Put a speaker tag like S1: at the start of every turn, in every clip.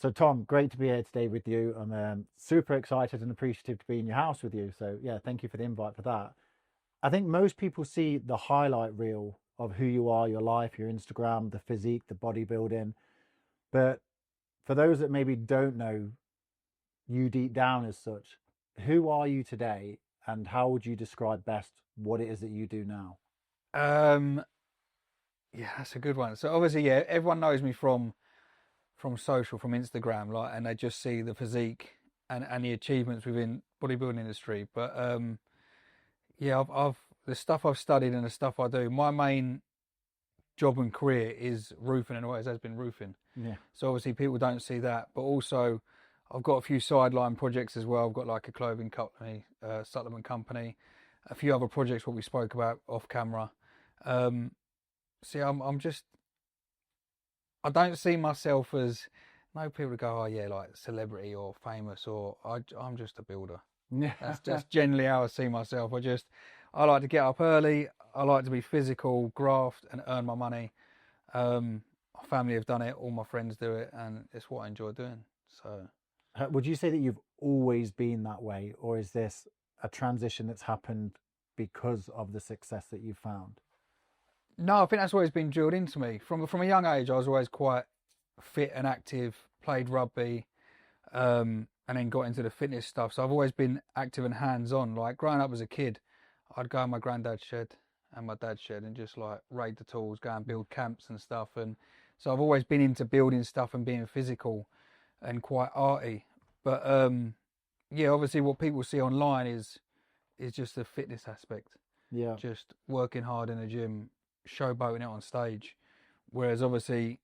S1: So Tom, great to be here today with you. I'm super excited and appreciative to be in your house with you. So yeah, thank you for the invite for that. I think most people see the highlight reel of who you are, your life, your Instagram, the physique, the bodybuilding. But for those that maybe don't know you deep down as such, who are you today and how would you describe best what it is that you do now?
S2: Um, yeah, that's a good one. So obviously, yeah, everyone knows me from social, from Instagram, like, and they just see the physique and the achievements within bodybuilding industry. But yeah, I've the stuff I've studied and the stuff I do. My main job and career is roofing, and always has been roofing.
S1: Yeah.
S2: So obviously, people don't see that. But also, I've got a few sideline projects as well. I've got like a clothing company, supplement company, a few other projects what we spoke about off camera. Um, See, I'm just I don't see myself as no people go, oh yeah, like celebrity or famous, or I'm just a builder.
S1: Yeah.
S2: That's just generally how I see myself. I like to get up early. I like to be physical, graft, and earn my money. My family have done it. All my friends do it, and it's what I enjoy doing. So
S1: Would you say that you've always been that way, or is this a transition that's happened because of the success that you've found?
S2: no, I think that's always been drilled into me from a young age. I was always quite fit and active. Played rugby, and then got into the fitness stuff. So I've always been active and hands on. Like growing up as a kid, I'd go in my granddad's shed and my dad's shed and just like raid the tools, go and build camps and stuff. And so I've always been into building stuff and being physical and quite arty. But yeah, obviously what people see online is just the fitness aspect,
S1: Yeah.
S2: just working hard in the gym, showboating it on stage. Whereas obviously,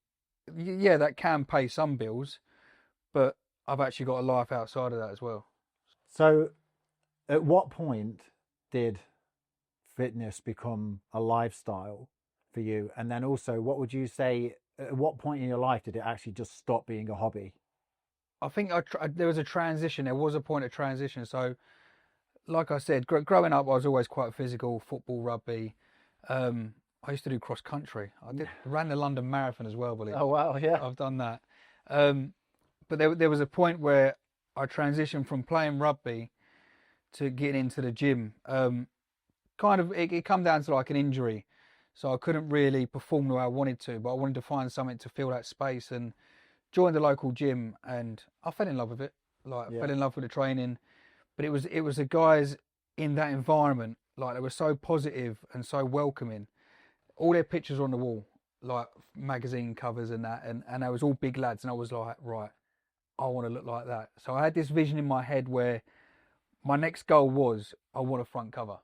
S2: yeah, that can pay some bills, but I've actually got a life outside of that as well.
S1: So, at what point did fitness become a lifestyle for you? And then also, what would you say, at what point in your life did it actually just stop being a hobby?
S2: I think there was a transition. There was a point of transition. So, like I said, growing up, I was always quite physical, football, rugby. I used to do cross country. Ran the London Marathon as well, believe.
S1: Oh, wow. Yeah.
S2: I've done that. Um, but there was a point where I transitioned from playing rugby to getting into the gym. Kind of, it come down to like an injury, so I couldn't really perform the way I wanted to. But I wanted to find something to fill that space and joined the local gym, and I fell in love with it. Like, I
S1: Yeah.
S2: fell in love with the training. But it was the guys in that environment, like they were so positive and so welcoming. All their pictures on the wall, like magazine covers and that, and they was all big lads, and I was like, right, I want to look like that. So I had this vision in my head where my next goal was I want a front cover.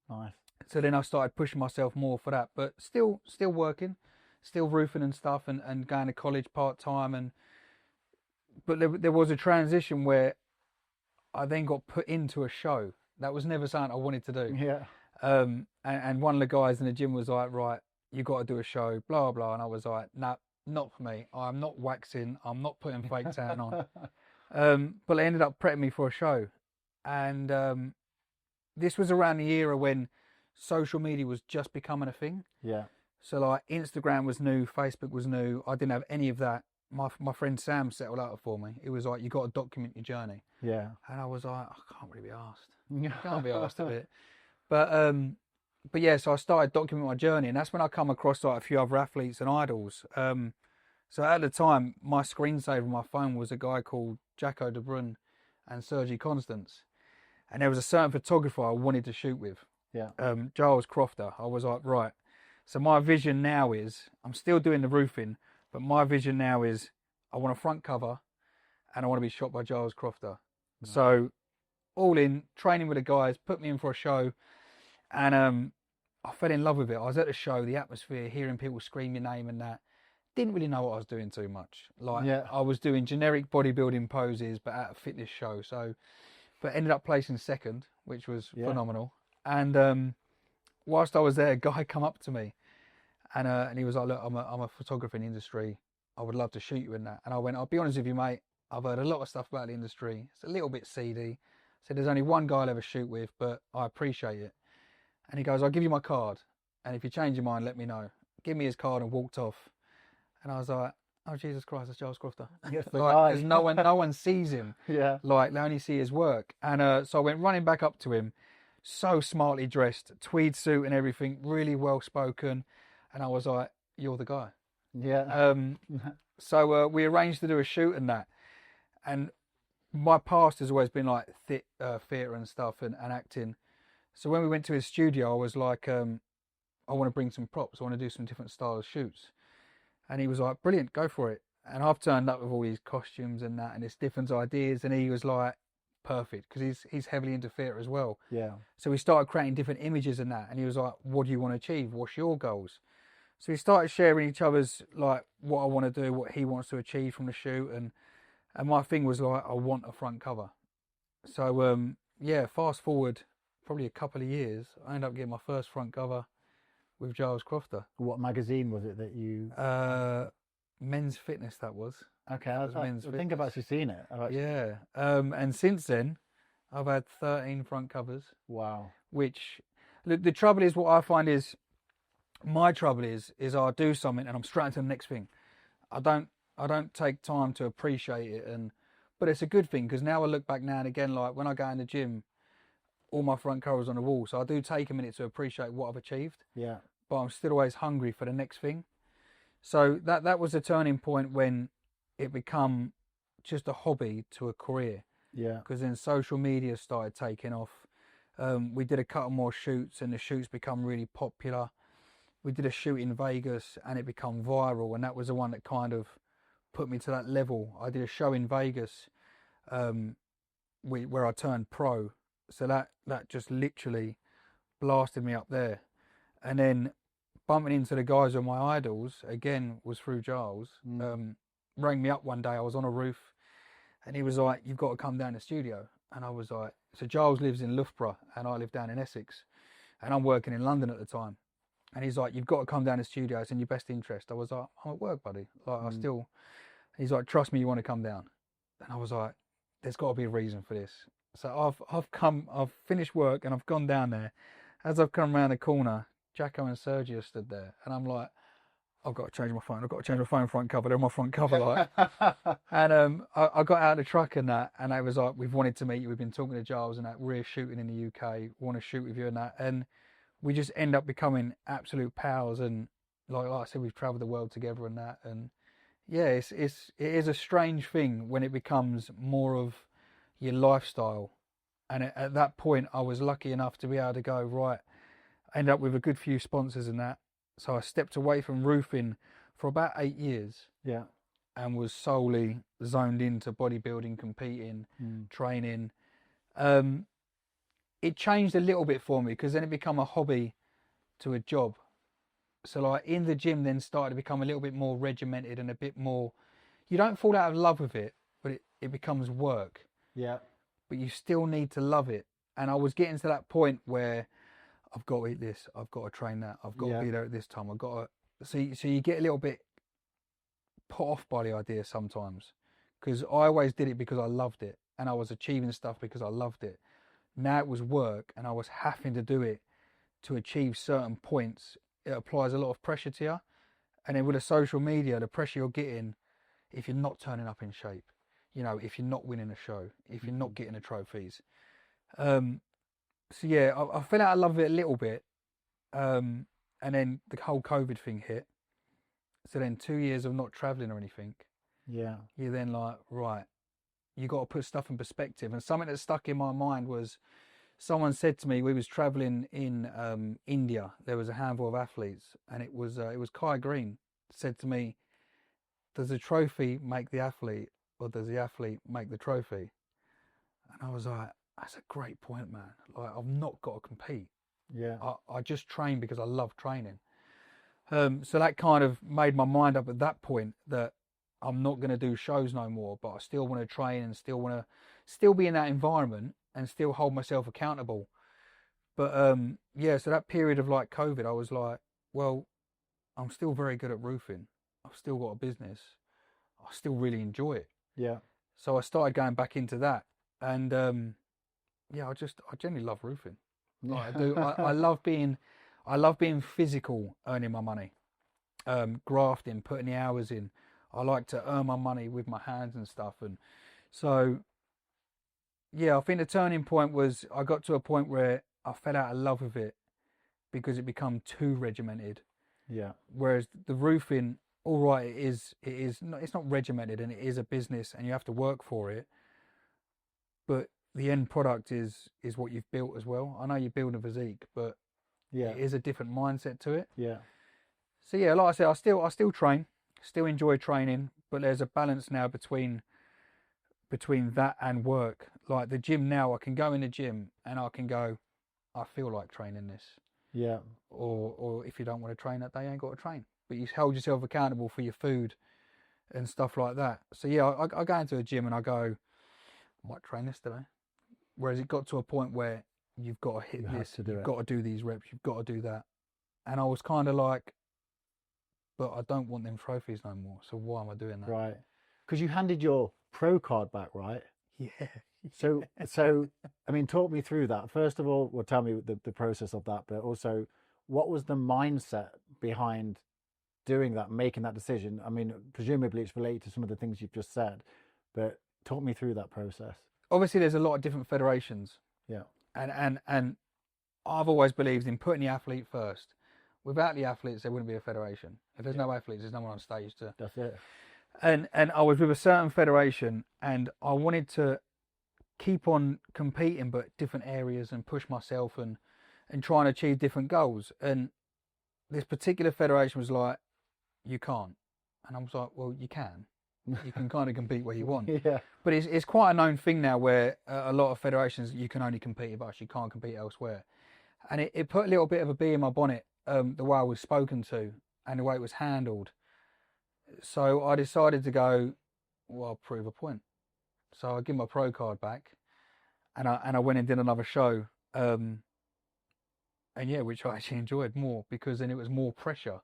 S1: Nice.
S2: So then I started pushing myself more for that, but still working, still roofing and stuff, and going to college part time. And but there was a transition where I then got put into a show. That was never something I wanted to do.
S1: Yeah.
S2: And one of the guys in the gym was like, right, you got to do a show, blah blah. And I was like, nah, not for me. I'm not waxing. I'm not putting fake tan on. But they ended up prepping me for a show, and this was around the era when social media was just becoming a thing.
S1: Yeah.
S2: So like Instagram was new, Facebook was new. I didn't have any of that. My friend Sam set all out for me. It was like, you got to document your journey,
S1: Yeah.
S2: and I was like, I can't really be asked. Can't be asked of it. But yeah, so I started documenting my journey, and that's when I come across like a few other athletes and idols. So at the time, my screensaver on my phone was a guy called Jacko De Bruyne and Sergi Constance, and there was a certain photographer I wanted to shoot with,
S1: Yeah.
S2: Giles Crofter. I was like, right. So my vision now is, I'm still doing the roofing, but my vision now is I want a front cover, and I want to be shot by Giles Crofter.
S1: Nice.
S2: So all in, training with the guys, put me in for a show, and I fell in love with it. I was at the show, the atmosphere, hearing people scream your name and that. Didn't really know what I was doing too much. Like,
S1: Yeah.
S2: I was doing generic bodybuilding poses, but at a fitness show. So, but ended up placing second, which was
S1: Yeah.
S2: phenomenal. And whilst I was there, a guy come up to me, and he was like, "Look, I'm a photographer in the industry. I would love to shoot you in that." And I went, "I'll be honest with you, mate. I've heard a lot of stuff about the industry. It's a little bit seedy. I said, there's only one guy I'll ever shoot with, but I appreciate it." And he goes, "I'll give you my card, and if you change your mind, let me know." Give me his card and walked off. And I was like, oh Jesus Christ, that's Giles Crofter.
S1: Yes, the
S2: Like,
S1: guy.
S2: because no one sees him.
S1: Yeah.
S2: Like, they only see his work. And so I went running back up to him, so smartly dressed, tweed suit and everything, really well spoken. And I was like, you're the guy.
S1: Yeah.
S2: So we arranged to do a shoot and that. And my past has always been like theatre and stuff and acting. So when we went to his studio, I was like, I want to bring some props. I want to do some different style of shoots. And he was like, brilliant, go for it. And I've turned up with all these costumes and that, and it's different ideas. And he was like, perfect, because he's heavily into theatre as well.
S1: Yeah.
S2: So we started creating different images and that. And he was like, what do you want to achieve? What's your goals? So we started sharing each other's, like, what I want to do, what he wants to achieve from the shoot. And my thing was like, I want a front cover. So, yeah, fast forward probably a couple of years, I ended up getting my first front cover with Giles Crofter.
S1: What magazine was it that you?
S2: Men's Fitness, that was.
S1: Okay,
S2: was Men's
S1: I think I've actually seen it.
S2: Yeah. And since then, I've had 13 front covers.
S1: Wow.
S2: Which, the trouble is, what I find is, my trouble is I do something and I'm straight into the next thing. I don't take time to appreciate it, but it's a good thing, because now I look back now and again, like when I go in the gym, all my front covers on the wall, so I do take a minute to appreciate what I've achieved.
S1: Yeah.
S2: But I'm still always hungry for the next thing. So that was a turning point when it become just a hobby to a career.
S1: Yeah.
S2: Because then social media started taking off. We did a couple more shoots, and the shoots become really popular. We did a shoot in Vegas and it became viral, and that was the one that kind of put me to that level. I did a show in Vegas where I turned pro. So that just literally blasted me up there. And then bumping into the guys who are my idols, again, was through Giles. Rang me up one day, I was on a roof, and he was like, you've got to come down to the studio. And I was like, so Giles lives in Loughborough and I live down in Essex, and I'm working in London at the time. And he's like, you've got to come down to the studio, it's in your best interest. I was like, I'm at work, buddy. Like, he's like, trust me, you want to come down. And I was like, there's got to be a reason for this. So I've finished work and I've gone down there. As I've come around the corner, Jacko and Sergio stood there, and I'm like, I've got to change my phone. I've got to change my phone front cover. They're on my front cover, like. And I got out of the truck and that, and I was like, we've wanted to meet you. We've been talking to Giles and that. We're shooting in the UK. Want to shoot with you and that. And we just end up becoming absolute pals. And like I said, we've travelled the world together and that. And yeah, it is a strange thing when it becomes more of your lifestyle. And at that point, I was lucky enough to be able to go, right, I ended up with a good few sponsors and that. So I stepped away from roofing for about 8 years.
S1: Yeah.
S2: And was solely zoned into bodybuilding, competing, training. It changed a little bit for me, because then it became a hobby to a job. So like in the gym then started to become a little bit more regimented and a bit more, you don't fall out of love with it, but it becomes work.
S1: Yeah.
S2: But you still need to love it. And I was getting to that point where I've got to eat this, I've got to train that, I've got to be there at this time, I've got to... So you get a little bit put off by the idea sometimes, because I always did it because I loved it, and I was achieving stuff because I loved it. Now it was work, and I was having to do it to achieve certain points. It applies a lot of pressure to you, and then with the social media, the pressure you're getting if you're not turning up in shape, you know, if you're not winning a show, if you're not getting the trophies. So yeah, I fell out of love with it a little bit, and then the whole COVID thing hit. So then 2 years of not traveling or anything.
S1: Yeah.
S2: You're then like, right, you got to put stuff in perspective. And something that stuck in my mind was, someone said to me, we was traveling in India. There was a handful of athletes, and it was Kai Green said to me, does the trophy make the athlete, or does the athlete make the trophy? And I was like, that's a great point, man. Like, I've not got to compete.
S1: Yeah.
S2: I just train because I love training. So that kind of made my mind up at that point that I'm not going to do shows no more, but I still want to train and still want to still be in that environment and still hold myself accountable. But yeah, so that period of like COVID, I was like, well, I'm still very good at roofing. I've still got a business. I still really enjoy it.
S1: Yeah.
S2: So I started going back into that, and yeah, I generally love roofing. Like, I do. I love being physical, earning my money, grafting, putting the hours in. I like to earn my money with my hands and stuff. And so, yeah, I think the turning point was I got to a point where I fell out of love with it because it became too regimented.
S1: Yeah.
S2: Whereas the roofing, all right, it's not regimented, and it is a business and you have to work for it. But the end product is what you've built as well. I know you build a physique, but
S1: Yeah.
S2: it is a different mindset to it.
S1: Yeah.
S2: So yeah, like I said, I still train, still enjoy training, but there's a balance now between that and work. Like the gym now, I can go in the gym and I can go, I feel like training this.
S1: Yeah.
S2: Or if you don't want to train that day, you ain't got to train. But you hold yourself accountable for your food and stuff like that. So yeah, I go into a gym and I go, I might train this today. Whereas it got to a point where you've got to hit this, you've got to do these reps, you've got to do that. And I was kind of like, but I don't want them trophies no more. So why am I doing that?
S1: Right. Because you handed your pro card back, right?
S2: Yeah.
S1: So, I mean, talk me through that. First of all, well, tell me the process of that, but also what was the mindset behind doing that, making that decision? I mean, presumably it's related to some of the things you've just said, but talk me through that process.
S2: Obviously, there's a lot of different federations.
S1: Yeah.
S2: And I've always believed in putting the athlete first. Without the athletes, there wouldn't be a federation. If there's no athletes, there's no one on stage to.
S1: That's it.
S2: And I was with a certain federation, and I wanted to keep on competing, but different areas, and push myself and try and achieve different goals. And this particular federation was like, you can't. And I was like, well, you can. You can kind of compete where you want.
S1: Yeah.
S2: But it's quite a known thing now where a lot of federations, you can only compete with us, you can't compete elsewhere. And it put a little bit of a bee in my bonnet, the way I was spoken to and the way it was handled. So I decided to go, well, I'll prove a point. So I give my pro card back and I went and did another show. And yeah, which I actually enjoyed more because then it was more pressure.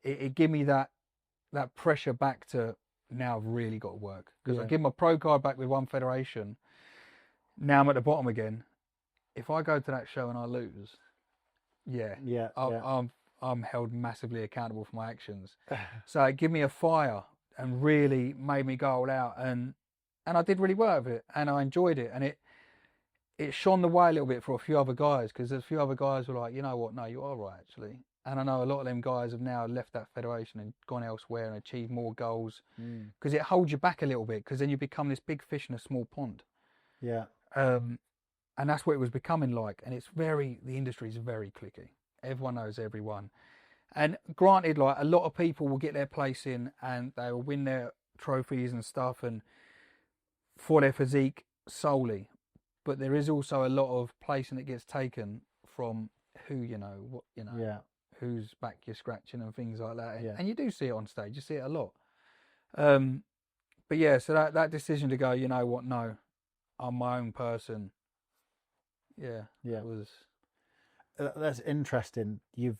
S2: It gave me that pressure back to, now I've really got to work. Because I give my pro card back with one federation, now I'm at the bottom again. If I go to that show and I lose, I'm held massively accountable for my actions. So it gave me a fire and really made me go all out, and I did really well with it, and I enjoyed it, and it shone the way a little bit for a few other guys, because there's a few other guys who were like, you know what, no, you are right actually. And I know a lot of them guys have now left that federation and gone elsewhere and achieved more goals, because it holds you back a little bit, because then you become this big fish in a small pond.
S1: Yeah.
S2: And that's what it was becoming like. And the industry is very cliquey. Everyone knows everyone. And granted, like, a lot of people will get their place in and they will win their trophies and stuff and for their physique solely. But there is also a lot of placing that gets taken from who's back you're scratching and things like that.
S1: Yeah.
S2: And you do see it on stage. You see it a lot. But yeah, so that decision to go, you know what, no, I'm my own person. Yeah. It was.
S1: That's interesting. You've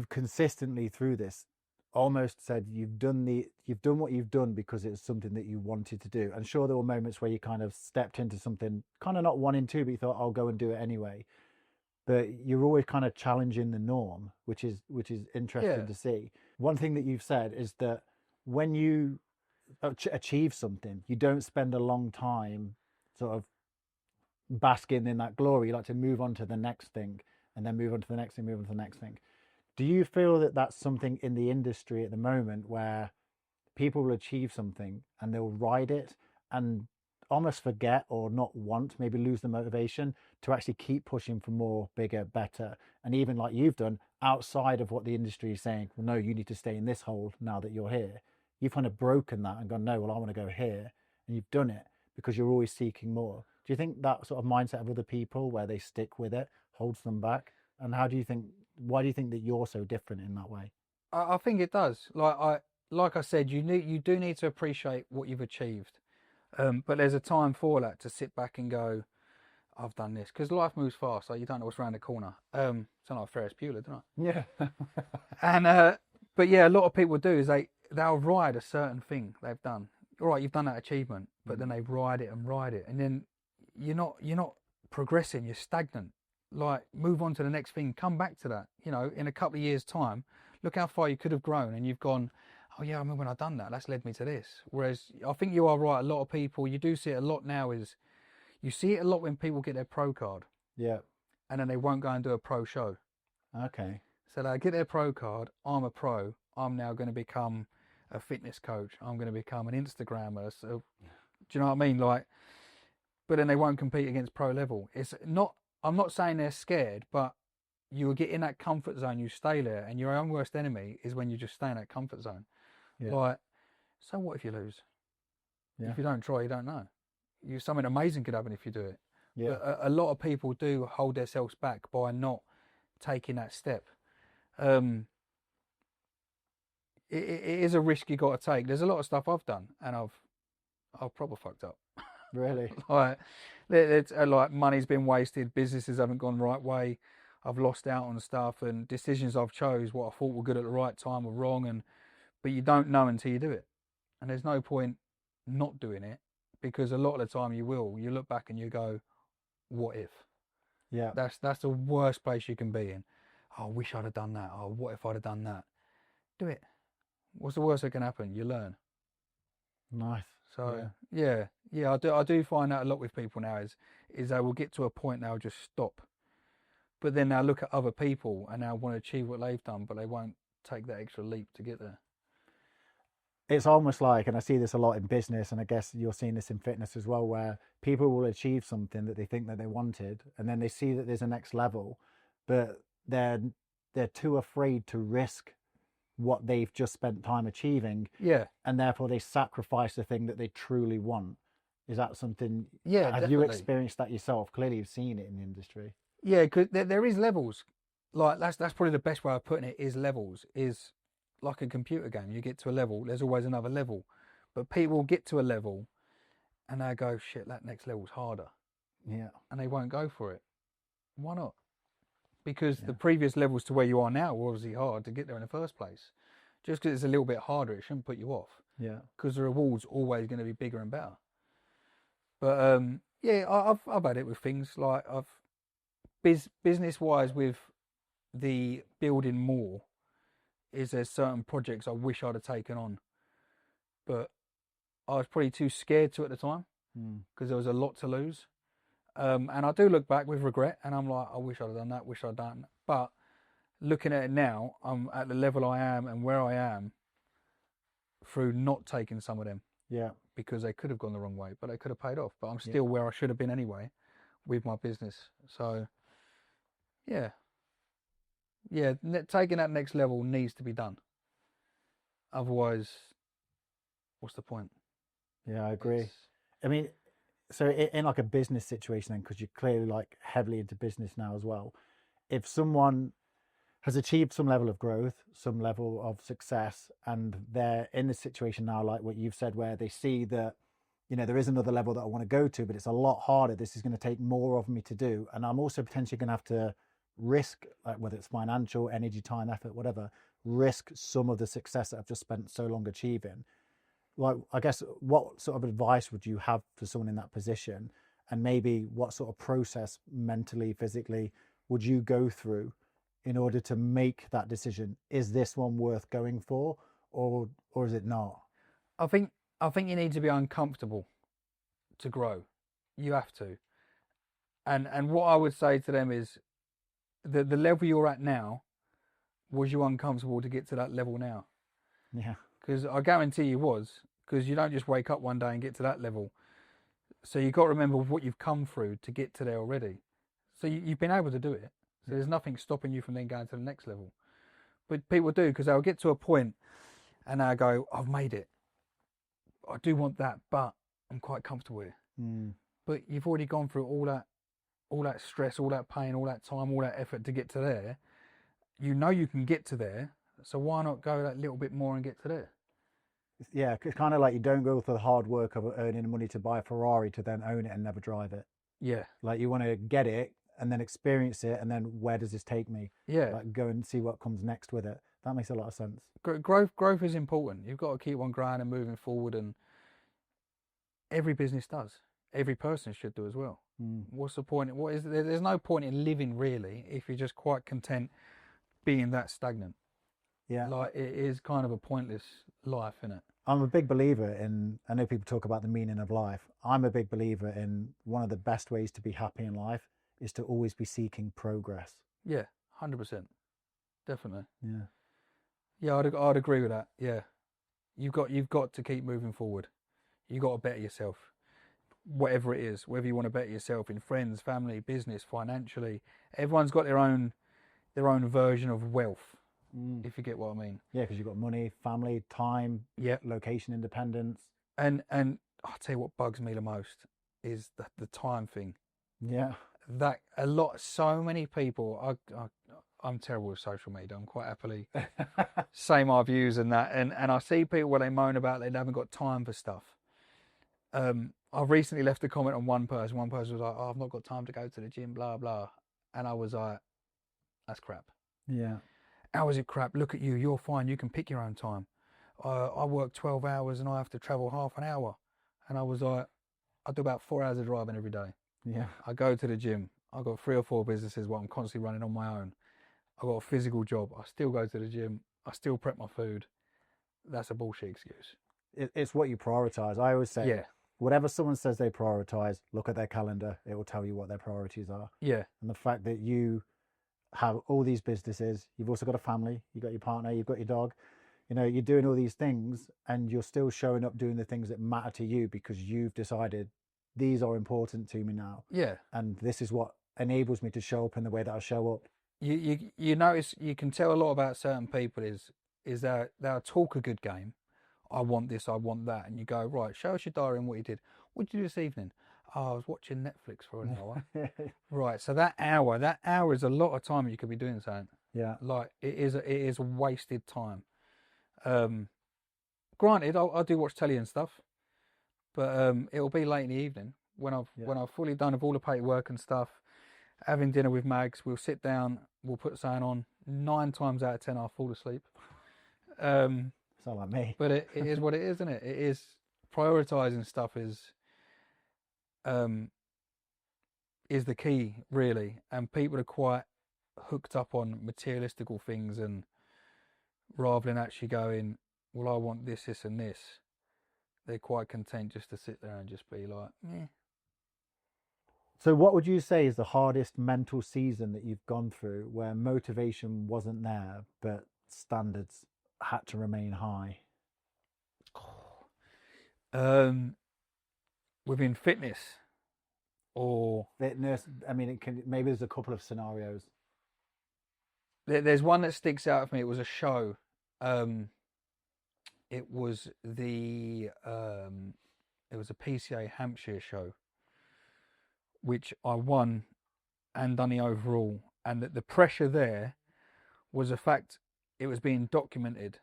S1: consistently through this almost said you've done what you've done because it's something that you wanted to do. And sure, there were moments where you kind of stepped into something kind of not wanting to, but you thought, I'll go and do it anyway. But you're always kind of challenging the norm, which is interesting to see. One thing that you've said is that when you achieve something, you don't spend a long time sort of basking in that glory. You like to move on to the next thing, and then move on to the next thing, move on to the next thing. Do you feel that that's something in the industry at the moment where people will achieve something and they'll ride it and almost forget or not want, maybe lose the motivation to actually keep pushing for more, bigger, better, and even like you've done outside of what the industry is saying, well, no, you need to stay in this hole now that you're here. You've kind of broken that and gone, no, well, I want to go here, and you've done it because you're always seeking more. Do you think that sort of mindset of other people where they stick with it holds them back? And why do you think that you're so different in that way?
S2: I think it does. Like I said, you do need to appreciate what you've achieved. But there's a time for that, to sit back and go, I've done this, because life moves fast. Like, you don't know what's around the corner. Sound like Ferris Bueller, don't I?
S1: Yeah.
S2: And but yeah, a lot of people do is they'll ride a certain thing they've done. All right, you've done that achievement, but then they ride it, and then you're not progressing. You're stagnant. Like, move on to the next thing. Come back to that. You know, in a couple of years' time, look how far you could have grown, and you've gone, oh yeah, I remember when I done that. That's led me to this. Whereas I think you are right. A lot of people, you do see it a lot now. Is you see it a lot when people get their pro card
S1: Yeah.
S2: and then they won't go and do a pro show.
S1: Okay.
S2: So they get their pro card. I'm a pro. I'm now going to become a fitness coach. I'm going to become an Instagrammer. So, do you know what I mean? Like, but then they won't compete against pro level. It's not. I'm not saying they're scared, but you get in that comfort zone. You stay there, and your own worst enemy is when you just stay in that comfort zone.
S1: Yeah.
S2: Like, so what if you lose?
S1: Yeah.
S2: If you don't try, you don't know. Something amazing could happen if you do it.
S1: Yeah.
S2: But a lot of people do hold themselves back by not taking that step. It is a risk you got to take. There's a lot of stuff I've done, and I've probably fucked up.
S1: Really?
S2: Like, it's like money's been wasted, businesses haven't gone the right way. I've lost out on stuff, and decisions I've chose what I thought were good at the right time were wrong, but you don't know until you do it. And there's no point not doing it, because a lot of the time you will. You look back and you go, what if?
S1: Yeah.
S2: That's the worst place you can be in. Oh, I wish I'd have done that. Oh, what if I'd have done that? Do it. What's the worst that can happen? You learn.
S1: Nice.
S2: So yeah, I do find that a lot with people now is they will get to a point they'll just stop, but then they'll look at other people and they'll want to achieve what they've done, but they won't take that extra leap to get there.
S1: It's almost like, and I see this a lot in business, and I guess you're seeing this in fitness as well, where people will achieve something that they think that they wanted, and then they see that there's a next level, but they're too afraid to risk what they've just spent time achieving,
S2: Yeah,
S1: and therefore they sacrifice the thing that they truly want. Is that something?
S2: yeah,
S1: Have you
S2: definitely.
S1: experienced that yourself? Clearly, you've seen it in the industry.
S2: Yeah, because there is levels. Like that's probably the best way of putting it. Is levels is like a computer game. You get to a level, there's always another level, but people get to a level and they go, shit, that next level's harder,
S1: Yeah.
S2: and they won't go for it. Why not? Because
S1: Yeah.
S2: the previous levels to where you are now were obviously hard to get there in the first place. Just because it's a little bit harder, it shouldn't put you off.
S1: Yeah.
S2: Because the reward's always going to be bigger and better. But yeah, I've had it with things like business wise with the building more. Is there certain projects I wish I'd have taken on, but I was probably too scared to at the time because there was a lot to lose. And I do look back with regret, and I'm like, I wish I'd have done that, wish I'd done that. But looking at it now, I'm at the level I am and where I am through not taking some of them.
S1: Yeah.
S2: Because they could have gone the wrong way, but they could have paid off. But I'm still where I should have been anyway with my business. So, yeah. Yeah, taking that next level needs to be done. Otherwise, what's the point?
S1: Yeah, I agree.
S2: It's,
S1: I mean, so in like a business situation then, because you're clearly like heavily into business now as well, if someone has achieved some level of growth, some level of success, and they're in this situation now, like what you've said, where they see that, there is another level that I want to go to, but it's a lot harder. This is going to take more of me to do. And I'm also potentially going to have to risk, like whether it's financial, energy, time, effort, whatever, risk some of the success that I've just spent so long achieving. Like, I guess, what sort of advice would you have for someone in that position? And maybe what sort of process mentally, physically would you go through in order to make that decision? Is this one worth going for, or is it not?
S2: I think you need to be uncomfortable to grow. You have to. And what I would say to them is the level you're at now, was you uncomfortable to get to that level now?
S1: Yeah.
S2: Because I guarantee you was, because you don't just wake up one day and get to that level. So you've got to remember what you've come through to get to there already. So you've been able to do it. So there's nothing stopping you from then going to the next level. But people do, because they'll get to a point and they'll go, I've made it. I do want that, but I'm quite comfortable here. But you've already gone through all that stress, all that pain, all that time, all that effort to get to there. You know you can get to there, so why not go that little bit more and get to there?
S1: Yeah, it's kind of like you don't go for the hard work of earning money to buy a Ferrari to then own it and never drive it.
S2: Yeah.
S1: Like, you want to get it and then experience it, and then where does this take me?
S2: Yeah.
S1: Like, go and see what comes next with it. That makes a lot of sense.
S2: Growth is important. You've got to keep on growing and moving forward, and every business does. Every person should do as well. What's the point? There's no point in living really if you're just quite content being that stagnant.
S1: Yeah.
S2: Like it is kind of a pointless life, isn't it?
S1: I'm a big believer in, I know people talk about the meaning of life. I'm a big believer in one of the best ways to be happy in life is to always be seeking progress.
S2: Yeah, 100%, definitely.
S1: Yeah.
S2: Yeah, I'd agree with that. Yeah, you've got to keep moving forward. You got to better yourself, whatever it is. Whether you want to better yourself in friends, family, business, financially, everyone's got their own version of wealth. If you get what I mean.
S1: Yeah, because you've got money, family, time,
S2: Yeah,
S1: location independence.
S2: and I'll tell you what bugs me the most is the time thing.
S1: Yeah.
S2: That so many people. I'm terrible with social media. I'm quite happily say my views and that, and I see people where they moan about they haven't got time for stuff. I've recently left a comment on one person. One person was like, "Oh, I've not got time to go to the gym, blah blah," and I was like, "That's crap."
S1: Yeah.
S2: How is it crap? Look at you. You're fine. You can pick your own time. I work 12 hours and I have to travel half an hour, and I was like, I do about 4 hours of driving every day.
S1: Yeah.
S2: I go to the gym. I've got 3 or 4 businesses where I'm constantly running on my own. I've got a physical job. I still go to the gym. I still prep my food. That's a bullshit excuse.
S1: It's what you prioritize. I always say,
S2: Yeah.
S1: whatever someone says they prioritize, look at their calendar. It will tell you what their priorities are.
S2: Yeah.
S1: And the fact that you have all these businesses, you've also got a family, you've got your partner, you've got your dog, you're doing all these things and you're still showing up doing the things that matter to you because you've decided these are important to me now.
S2: Yeah.
S1: And this is what enables me to show up in the way that I show up.
S2: You notice, you can tell a lot about certain people is they'll talk a good game. I want this, I want that. And you go, right, show us your diary and what you did. What did you do this evening? Oh, I was watching Netflix for an hour. Right, so that hour is a lot of time you could be doing something.
S1: Yeah.
S2: Like it is wasted time. Granted, I do watch telly and stuff, but it'll be late in the evening when I've fully done of all the paperwork and stuff. Having dinner with Mags, we'll sit down, we'll put something on. 9 times out of 10, I'll fall asleep.
S1: Sound like me.
S2: But it is what it is, isn't it? It is prioritizing stuff is the key, really. And people are quite hooked up on materialistical things, and rather than actually going, well, I want this, this, and this, they're quite content just to sit there and just be like, meh.
S1: So what would you say is the hardest mental season that you've gone through where motivation wasn't there, but standards had to remain high?
S2: Within fitness or
S1: Fitness, I mean, maybe there's a couple of scenarios.
S2: there's one that sticks out for me. It was a show. It was a PCA Hampshire show, which I won and done the overall. And the pressure there was the fact it was being documented.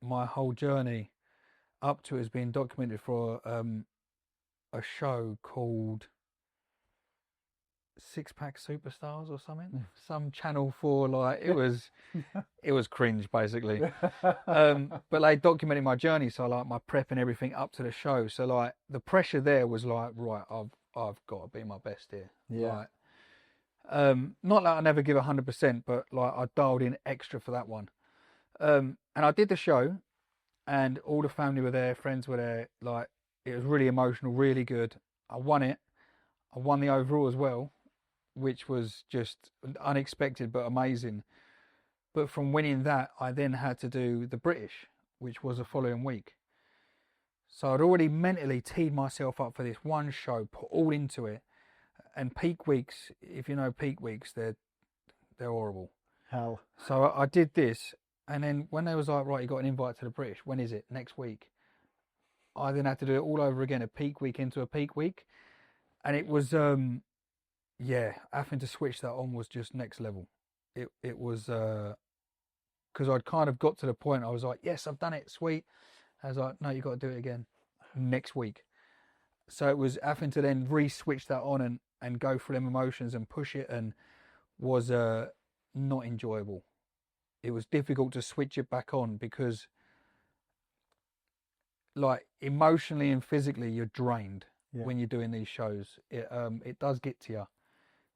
S2: My whole journey up to it is being documented for a show called Six Pack Superstars or something. Some Channel 4, like it was cringe basically. But they documented my journey, so like my prep and everything up to the show. So like the pressure there was like, right, I've got to be my best here.
S1: Yeah.
S2: Like, not that I never give 100%, but like I dialed in extra for that one. And I did the show, and all the family were there, friends were there. Like it was really emotional, really good. I won it. I won the overall as well, which was just unexpected but amazing. But from winning that, I then had to do the British, which was the following week. So I'd already mentally teed myself up for this one show, put all into it. And peak weeks, if you know peak weeks, they're horrible.
S1: Hell.
S2: So I did this, and then when they was like, right, you got an invite to the British. When is it? Next week. I then had to do it all over again, a peak week into a peak week. And it was, having to switch that on was just next level. It was, because I'd kind of got to the point, I was like, yes, I've done it, sweet. I was like, no, you got to do it again next week. So it was having to then re-switch that on and go through them emotions and push it, and was not enjoyable. It was difficult to switch it back on because like emotionally and physically you're drained when you're doing these shows. It does get to you.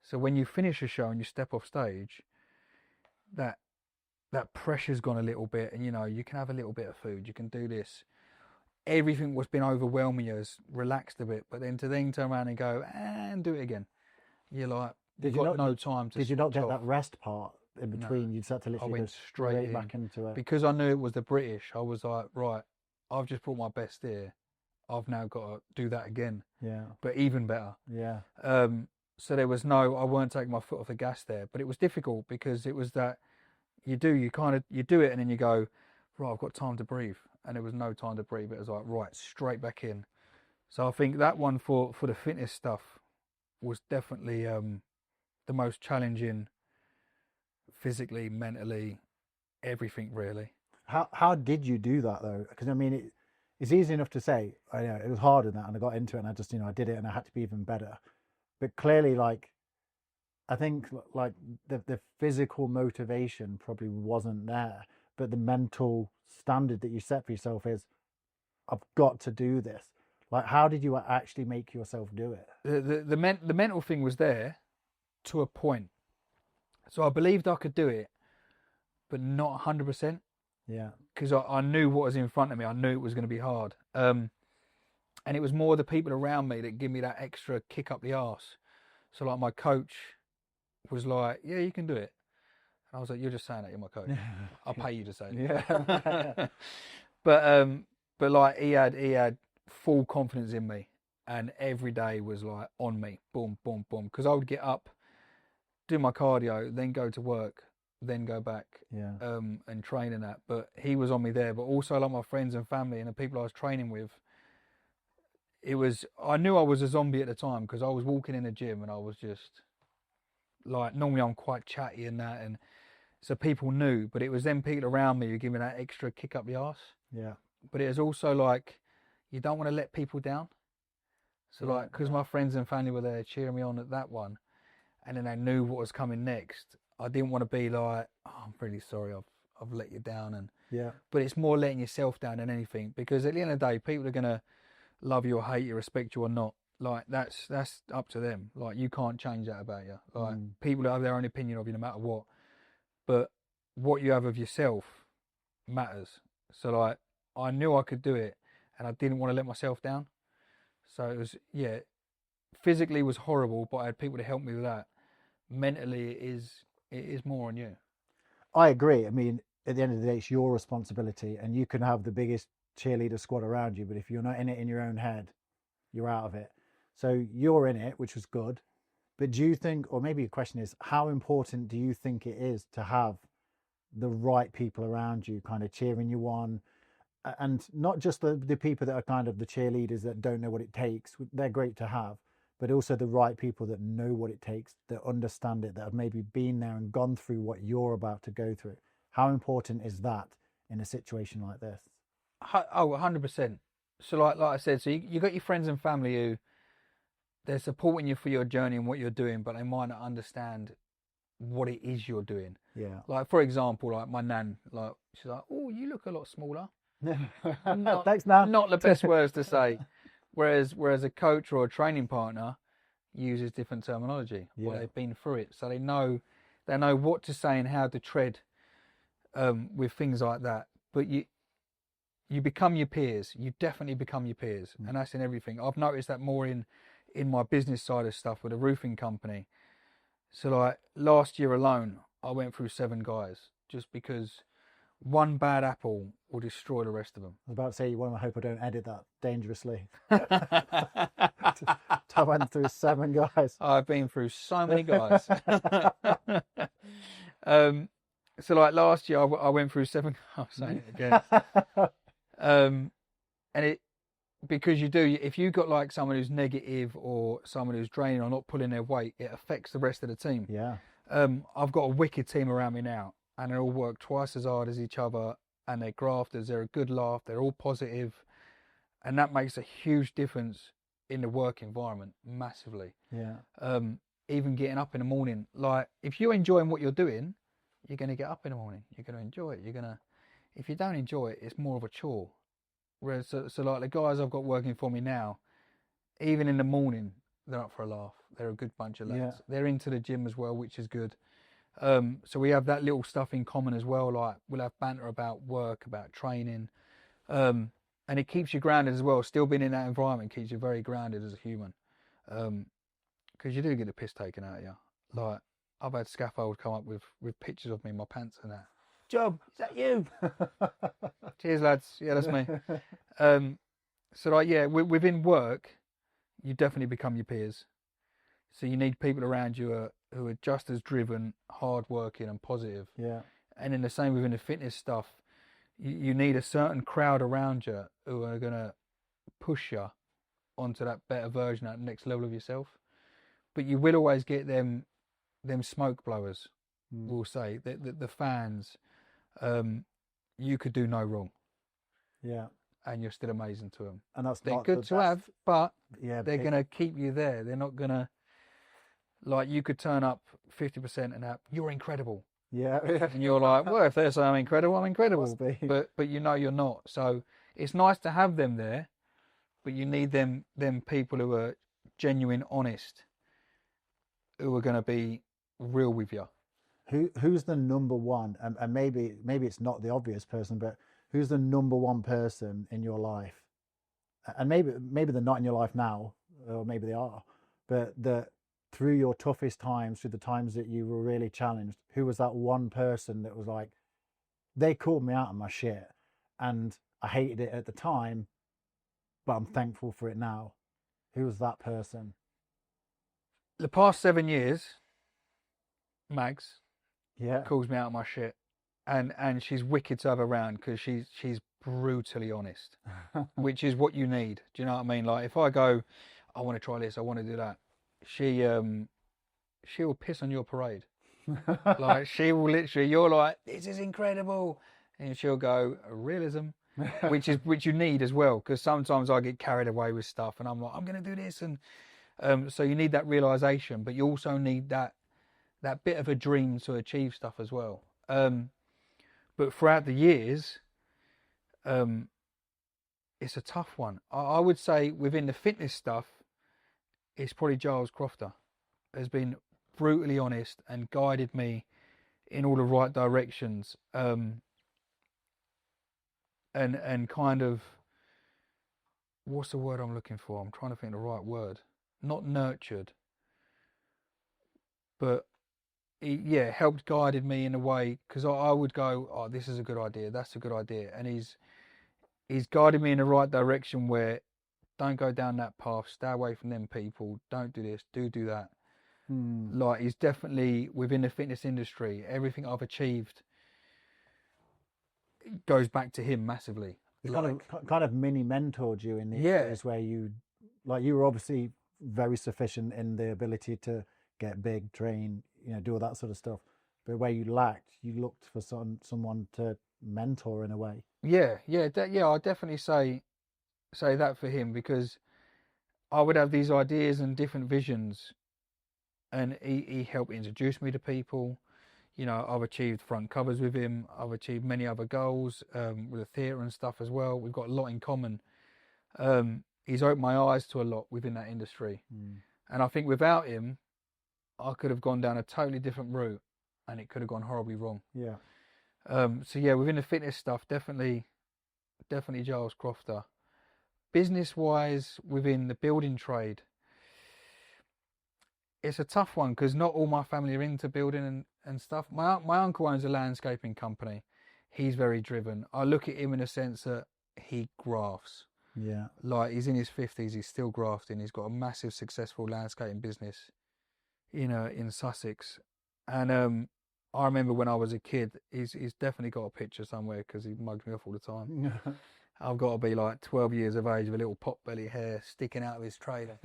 S2: So when you finish a show and you step off stage, that that pressure's gone a little bit, and you can have a little bit of food, you can do this. Everything was been overwhelming you, has relaxed a bit, but then to then turn around and go and do it again, you're like, you've got no time to.
S1: Did you not get
S2: stop.
S1: that rest part in
S2: No.
S1: between? You just had to
S2: I
S1: literally
S2: went
S1: go
S2: straight in.
S1: back into it.
S2: Because I knew it was the British. I was like, right, I've just brought my best here. I've now got to do that again,
S1: Yeah.
S2: but even better.
S1: Yeah.
S2: So there was I weren't taking my foot off the gas there, but it was difficult because it was that you do it and then you go, right, I've got time to breathe, and there was no time to breathe. It was like, right, straight back in. So I think that one for the fitness stuff was definitely the most challenging, physically, mentally, everything really.
S1: How did you do that though? Because I mean, it's easy enough to say. I know it was harder than that, and I got into it, and I just I did it, and I had to be even better. But clearly, like, I think like the physical motivation probably wasn't there, but the mental standard that you set for yourself is, I've got to do this. Like, how did you actually make yourself do it?
S2: The mental thing was there to a point. So I believed I could do it, but not 100%.
S1: Yeah.
S2: Because I knew what was in front of me. I knew it was going to be hard. And it was more the people around me that give me that extra kick up the arse. So like my coach was like, yeah, you can do it. And I was like, you're just saying that, you're my coach. I'll pay you to say it.
S1: Yeah.
S2: but like he had full confidence in me, and every day was like on me, boom, boom, boom. Because I would get up, do my cardio, then go to work, then go back,
S1: Yeah.
S2: and train and that. But he was on me there. But also like my friends and family and the people I was training with, I knew I was a zombie at the time because I was walking in the gym and I was just like, normally I'm quite chatty and that, and so people knew, but it was them people around me who gave me that extra kick up the arse.
S1: Yeah.
S2: But it was also like, you don't want to let people down. So
S1: Yeah,
S2: like, because my friends and family were there cheering me on at that one, and then they knew what was coming next, I didn't want to be like, oh, I'm really sorry, I've let you down. And
S1: Yeah.
S2: but it's more letting yourself down than anything, because at the end of the day, people are gonna love you or hate you, respect you or not. Like that's up to them. Like you can't change that about you. Like people have their own opinion of you no matter what. But what you have of yourself matters. So like, I knew I could do it, and I didn't want to let myself down. So it was, yeah, physically it was horrible, but I had people to help me with that. Mentally, it is more on you.
S1: I agree. I mean, at the end of the day, it's your responsibility, and you can have the biggest cheerleader squad around you, but if you're not in it in your own head, you're out of it. So you're in it, which was good. But do you think, or maybe the question is, how important do you think it is to have the right people around you kind of cheering you on? And not just the people that are kind of the cheerleaders that don't know what it takes, they're great to have, but also the right people that know what it takes, that understand it, that have maybe been there and gone through what you're about to go through. How important is that in a situation like this?
S2: Oh, 100%. So like I said, so you got your friends and family who they're supporting you for your journey and what you're doing, but they might not understand what it is you're doing.
S1: Yeah.
S2: Like for example, like my nan, like she's like, "Oh, you look a lot smaller."
S1: Thanks, Nan.
S2: Not the best words to say. Whereas a coach or a training partner uses different terminology.
S1: Yeah.
S2: Well, they've been through it, so they know what to say and how to tread with things like that. But you become your peers. You definitely become your peers, and that's in everything. I've noticed that more in my business side of stuff with a roofing company. So like last year alone, I went through 7 guys just because one bad apple will destroy the rest of them.
S1: I was about to say, I hope I don't edit that dangerously. I went through 7 guys.
S2: I've been through so many guys. So like last year, I went through 7. I'm saying it again. And it, because if you got like someone who's negative or someone who's draining or not pulling their weight, it affects the rest of the team.
S1: Yeah.
S2: I've got a wicked team around me now, and they all work twice as hard as each other, and they're grafters. They're a good laugh. They're all positive, and that makes a huge difference in the work environment, massively.
S1: Yeah.
S2: Even getting up in the morning, like if you're enjoying what you're doing, you're going to get up in the morning. You're going to enjoy it. If you don't enjoy it, it's more of a chore. Whereas, so like the guys I've got working for me now, even in the morning, they're up for a laugh. They're a good bunch of lads.
S1: Yeah.
S2: They're into the gym as well, which is good. So we have that little stuff in common as well. Like we'll have banter about work, about training, and it keeps you grounded as well. Still being in that environment keeps you very grounded as a human, because you do get the piss taken out of you. Like I've had scaffold come up with pictures of me in my pants and that. Job, is that you? Cheers, lads. Yeah, that's me. So like, yeah, within work, you definitely become your peers. So you need people around you who are just as driven, hardworking, and positive.
S1: Yeah.
S2: And then the same within the fitness stuff, you need a certain crowd around you who are gonna push you onto that better version, that next level of yourself. But you will always get them smoke blowers. We'll say the fans. You could do no wrong.
S1: Yeah.
S2: And you're still amazing to them.
S1: And
S2: they're good to have, but
S1: yeah,
S2: they're going to keep you there. They're not going to, like, you could turn up 50% and you're incredible.
S1: Yeah.
S2: And you're like, well, if they say I'm incredible, I'm incredible. But you know you're not. So it's nice to have them there, but you need them people who are genuine, honest, who are going to be real with you.
S1: Who's the number one? And maybe it's not the obvious person, but who's the number one person in your life? And maybe they're not in your life now, or maybe they are, but that through your toughest times, through the times that you were really challenged, who was that one person that was like, they called me out of my shit and I hated it at the time, but I'm thankful for it now? Who was that person?
S2: The past 7 years, Mags,
S1: yeah,
S2: calls me out of my shit, and she's wicked to have around because she's brutally honest, which is what you need. Do you know what I mean? Like if I go, I want to try this, I want to do that, she will piss on your parade. Like she will literally, you're like, this is incredible, and she'll go, realism, which you need as well, because sometimes I get carried away with stuff and I'm like, I'm going to do this, and so you need that realization, but you also need that bit of a dream to achieve stuff as well. But throughout the years, it's a tough one. I would say within the fitness stuff, it's probably Giles Crofter. Has been brutally honest and guided me in all the right directions. And kind of, what's the word I'm looking for? I'm trying to think the right word. Not nurtured, but he helped guided me in a way, because I would go, oh, this is a good idea, that's a good idea, and he's guided me in the right direction where, don't go down that path, stay away from them people, don't do this, do that. Like he's definitely within the fitness industry, everything I've achieved goes back to him massively.
S1: He kind of mini mentored you in the areas where you were obviously very sufficient in the ability to get big, train, do all that sort of stuff, but where you lacked, you looked for someone to mentor in a way.
S2: I'll definitely say that for him, because I would have these ideas and different visions, and he helped introduce me to people. I've achieved front covers with him. I've achieved many other goals with the theatre and stuff as well. We've got a lot in common. He's opened my eyes to a lot within that industry, and I think without him, I could have gone down a totally different route, and it could have gone horribly wrong.
S1: Yeah.
S2: Within the fitness stuff, definitely Giles Crofter. Business-wise, within the building trade, it's a tough one because not all my family are into building and stuff. My uncle owns a landscaping company. He's very driven. I look at him in a sense that he grafts.
S1: Yeah.
S2: Like he's in his 50s, he's still grafting. He's got a massive successful landscaping business, in Sussex. And I remember when I was a kid, he's definitely got a picture somewhere because he mugs me off all the time. I've got to be like 12 years of age with a little pot belly hair sticking out of his trailer.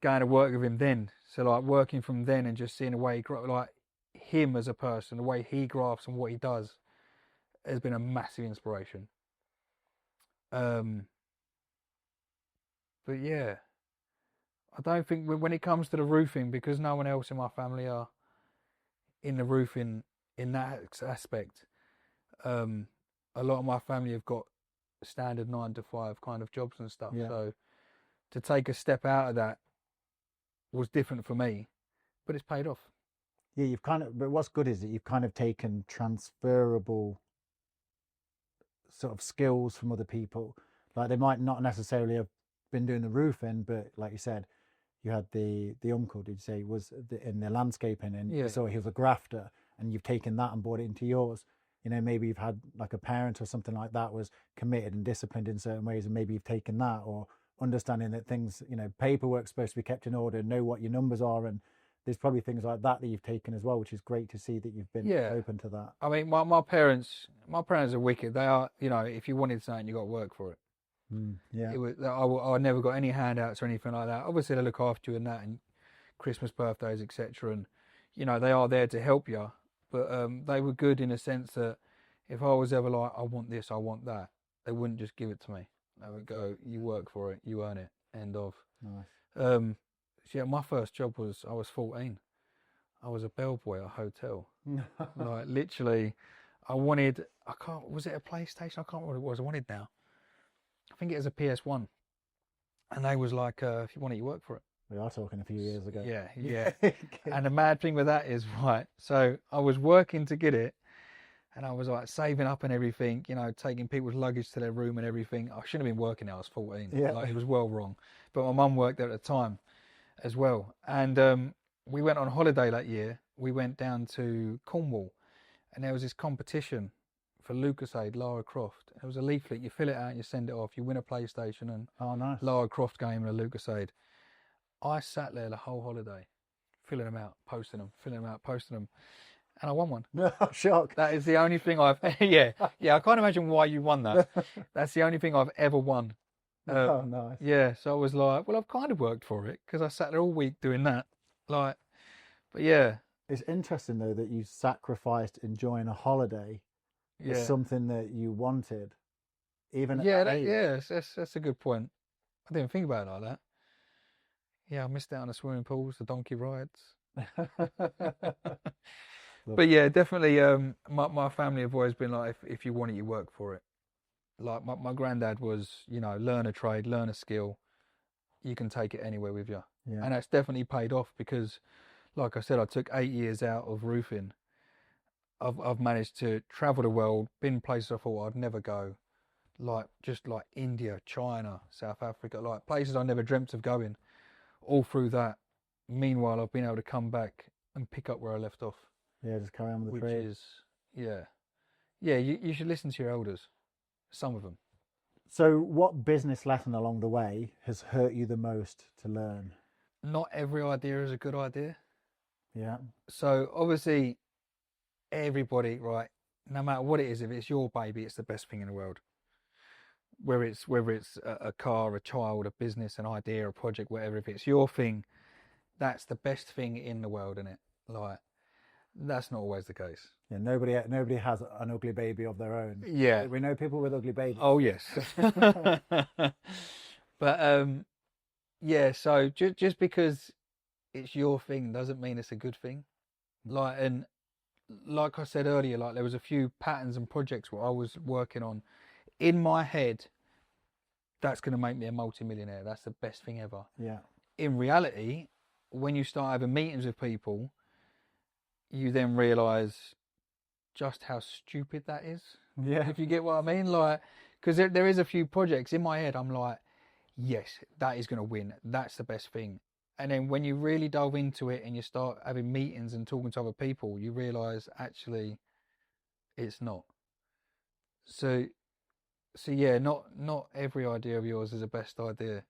S2: Going to work with him then. So like working from then and just seeing the way like him as a person, the way he grafts and what he does has been a massive inspiration. But yeah, I don't think when it comes to the roofing, because no one else in my family are in the roofing in that aspect, a lot of my family have got standard 9 to 5 kind of jobs and stuff. So to take a step out of that was different for me, but it's paid off.
S1: Yeah, but what's good is that you've kind of taken transferable sort of skills from other people. Like they might not necessarily have been doing the roofing, but like you said, you had the uncle, did you say, was in the landscaping, and
S2: Yeah,
S1: so he was a grafter, and you've taken that and brought it into yours. You know, maybe you've had like a parent or something like that was committed and disciplined in certain ways, and maybe you've taken that, or understanding that things, you know, paperwork's supposed to be kept in order, know what your numbers are, and there's probably things like that that you've taken as well, which is great to see that you've been
S2: yeah.
S1: open to that.
S2: I mean, my parents are wicked. They are, you know, if you wanted something, you got to work for it.
S1: Yeah,
S2: It was, I never got any handouts or anything like that. Obviously, they look after you and that, and Christmas, birthdays, etc. And you know, they are there to help you. But they were good in a sense that if I was ever like, I want this, I want that, they wouldn't just give it to me. They would go, you work for it, you earn it. End of.
S1: nice.
S2: Um, so yeah, my first job was I was 14. I was a bellboy at a hotel. Like literally, I can't, was it a PlayStation? I can't remember what it was. I wanted now. I think it was a PS1. And they was like, if you want it, you work for it.
S1: We are talking a few years ago.
S2: Yeah, yeah. And the mad thing with that is, right, so I was working to get it, and I was like saving up and everything, you know, taking people's luggage to their room and everything. I shouldn't have been working there, I was 14.
S1: Yeah.
S2: Like, it was well wrong. But my mum worked there at the time as well. And we went on holiday that year. We went down to Cornwall, and there was this competition for Lucasade, Lara Croft. It was a leaflet. You fill it out and you send it off. You win a PlayStation and
S1: Oh, nice.
S2: Lara Croft game and a Lucasade. I sat there the whole holiday, filling them out, posting them, filling them out, posting them, and I won one.
S1: No, shock.
S2: That is the only thing I've, yeah, I can't imagine why you won that. That's the only thing I've ever won.
S1: Oh, nice.
S2: Yeah, so I was like, well, I've kind of worked for it because I sat there all week doing that. Like, but yeah,
S1: It's interesting though that you sacrificed enjoying a holiday for
S2: yeah,
S1: something that you wanted, even at
S2: yeah,
S1: that age.
S2: yeah. That's a good point. I didn't think about it like that. Yeah, I missed out on the swimming pools, the donkey rides. But yeah, definitely. My family have always been like, if you want it, you work for it. Like my granddad was, you know, learn a trade, learn a skill. You can take it anywhere with you,
S1: Yeah,
S2: and that's definitely paid off because, like I said, I took 8 years out of roofing. I've managed to travel the world, been places I thought I'd never go, like just like India, China, South Africa, like places I never dreamt of going. All through that. Meanwhile, I've been able to come back and pick up where I left off,
S1: yeah, just carry on with the
S2: which
S1: trade.
S2: is, yeah, yeah. You should listen to your elders, some of them.
S1: So, what business lesson along the way has hurt you the most to learn?
S2: Not every idea is a good idea.
S1: Yeah,
S2: So obviously, everybody, right? No matter what it is, if it's your baby, it's the best thing in the world. Whether it's a car, a child, a business, an idea, a project, whatever. If it's your thing, that's the best thing in the world, isn't it? Like that's not always the case.
S1: yeah. Nobody has an ugly baby of their own.
S2: Yeah.
S1: We know people with ugly babies.
S2: Oh yes. But yeah. So just because it's your thing doesn't mean it's a good thing. Like and like I said earlier, like there was a few patterns and projects where I was working on in my head. That's going to make me a multi-millionaire. That's the best thing ever.
S1: Yeah,
S2: In reality, when you start having meetings with people, you then realise just how stupid that is.
S1: yeah,
S2: If you get what I mean, like, because there is a few projects in my head. I'm like, yes, that is going to win. That's the best thing. And then when you really delve into it and you start having meetings and talking to other people, you realise actually it's not. So yeah, not every idea of yours is the best idea.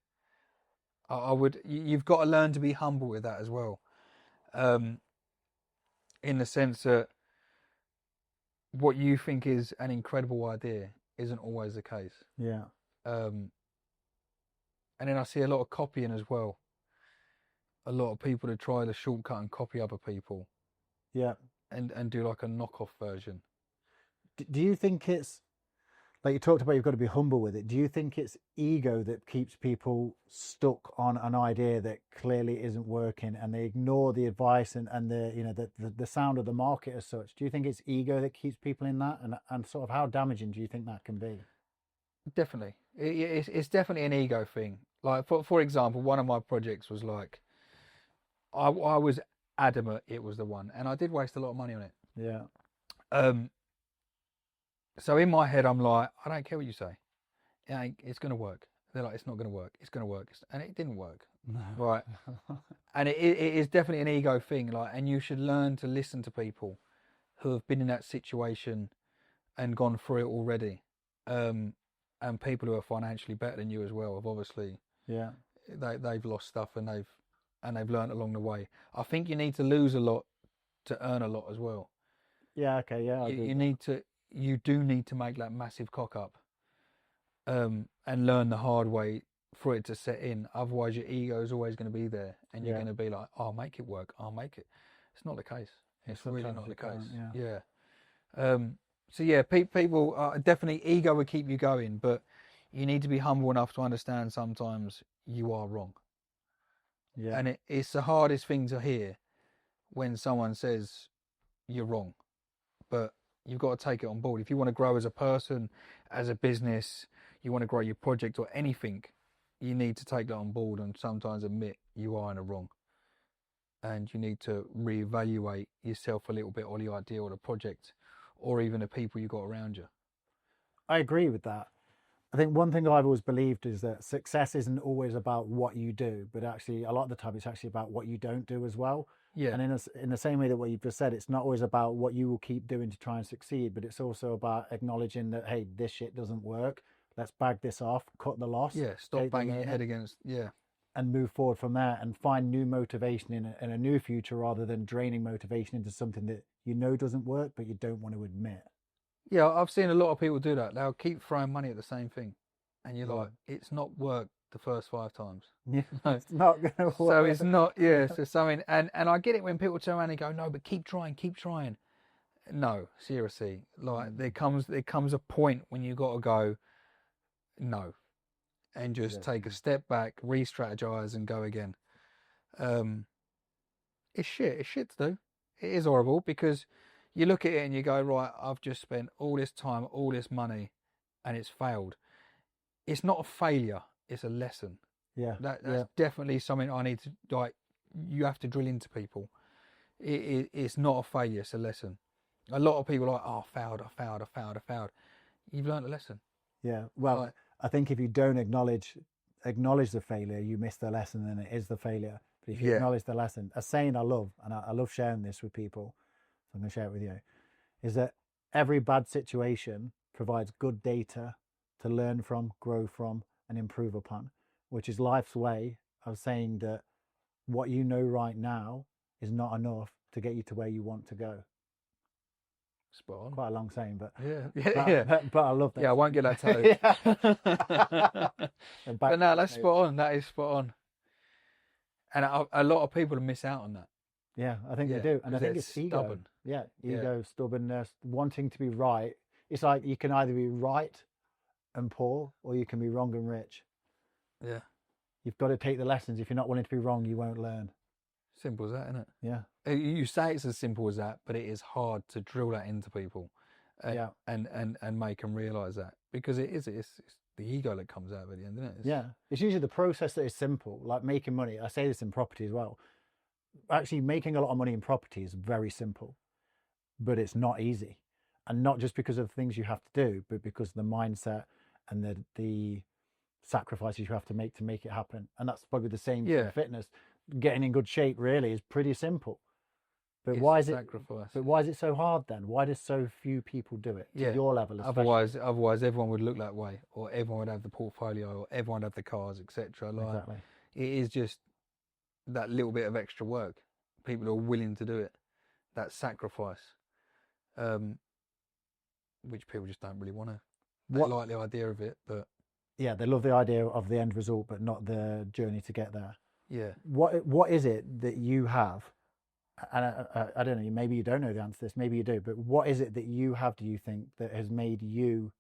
S2: I would. You've got to learn to be humble with that as well, in the sense that what you think is an incredible idea isn't always the case.
S1: yeah.
S2: And then I see a lot of copying as well. A lot of people that try the shortcut and copy other people
S1: Yeah.
S2: and do like a knockoff version.
S1: Do you think it's like you talked about? You've got to be humble with it. Do you think it's ego that keeps people stuck on an idea that clearly isn't working, and they ignore the advice and the the sound of the market as such? Do you think it's ego that keeps people in that, and sort of how damaging do you think that can be?
S2: Definitely, it's definitely an ego thing. Like for example, one of my projects was like I was adamant it was the one, and I did waste a lot of money on it.
S1: Yeah.
S2: So in my head, I'm like, I don't care what you say, it's going to work. They're like, it's not going to work. It's going to work, and it didn't work.
S1: No.
S2: Right. And it is definitely an ego thing, like, and you should learn to listen to people who have been in that situation and gone through it already, and people who are financially better than you as well have obviously
S1: Yeah.
S2: they've lost stuff and they've learned along the way. I think you need to lose a lot to earn a lot as well.
S1: Yeah. Okay. Yeah. I agree.
S2: You do need to make that massive cock up, and learn the hard way for it to set in. Otherwise, your ego is always going to be there, and you're
S1: Yeah.
S2: going to be like, "I'll make it work. I'll make it." It's not the case. It's really
S1: Sometimes
S2: not the
S1: you
S2: case.
S1: can't, yeah.
S2: Yeah. So yeah, people definitely, ego will keep you going, but you need to be humble enough to understand sometimes you are wrong.
S1: Yeah.
S2: And it's the hardest thing to hear when someone says you're wrong, but you've got to take it on board. If you want to grow as a person, as a business, you want to grow your project or anything, you need to take that on board and sometimes admit you are in the wrong. And you need to reevaluate yourself a little bit, or the idea or the project, or even the people you got around you.
S1: I agree with that. I think one thing I've always believed is that success isn't always about what you do, but actually a lot of the time it's actually about what you don't do as well.
S2: Yeah.
S1: And in the same way that what you've just said, it's not always about what you will keep doing to try and succeed, but it's also about acknowledging that, hey, this shit doesn't work. Let's bag this off, cut the loss.
S2: Yeah, stop banging your head against, yeah.
S1: And move forward from there and find new motivation in a new future rather than draining motivation into something that you know doesn't work, but you don't want to admit.
S2: Yeah, I've seen a lot of people do that. They'll keep throwing money at the same thing. And you're
S1: Yeah.
S2: like, it's not worked the first 5 times.
S1: Yeah, it's not going to work.
S2: So it's not, yeah, so something, and I get it when people turn around and go, no, but keep trying. No, seriously, like there comes a point when you got to go, no, and just take a step back, re-strategize and go again. It's shit to do. It is horrible because you look at it and you go, right, I've just spent all this time, all this money, and it's failed. It's not a failure, it's a lesson.
S1: Yeah,
S2: that's definitely something I need to, like, you have to drill into people. It's not a failure, it's a lesson. A lot of people are like, oh, I failed. You've learned a lesson.
S1: Yeah, well,
S2: Like,
S1: I think if you don't acknowledge the failure, you miss the lesson, and it is the failure. But if you acknowledge the lesson, a saying I love, and I love sharing this with people, so I'm going to share it with you, is that every bad situation provides good data to learn from, grow from, and improve upon, which is life's way of saying that what you know right now is not enough to get you to where you want to go.
S2: spot on.
S1: Quite a long saying, but
S2: but
S1: I love that.
S2: Yeah, I won't get that tattooed. But no, that's spot on. That is spot on. And a lot of people miss out on that.
S1: Yeah, I think they do, and I think it's ego.
S2: Stubborn.
S1: Yeah, ego, stubbornness, wanting to be right. It's like you can either be right and poor, or you can be wrong and rich.
S2: Yeah.
S1: You've got to take the lessons. If you're not willing to be wrong, you won't learn.
S2: Simple as that, isn't it?
S1: Yeah.
S2: You say it's as simple as that, but it is hard to drill that into people, and make them realise that, because it's the ego that comes out at the end, isn't it?
S1: It's usually the process that is simple, like making money. I say this in property as well. Actually, making a lot of money in property is very simple, but it's not easy, and not just because of things you have to do, but because of the mindset and the sacrifices you have to make it happen. And that's probably the same for fitness. Getting in good shape really is pretty simple, but
S2: it's
S1: why is
S2: sacrifice.
S1: But why is it so hard then? Why do so few people do it to your level?
S2: Otherwise everyone would look that way, or everyone would have the portfolio, or everyone would have the cars, etc. Like,
S1: exactly.
S2: It is just that little bit of extra work. People are willing to do it. That sacrifice, which people just don't really want to. They like the idea of it, but
S1: yeah, they love the idea of the end result, but not the journey to get there.
S2: Yeah.
S1: What is it that you have? And I don't know, maybe you don't know the answer to this, maybe you do, but what is it that you have, do you think, that has made you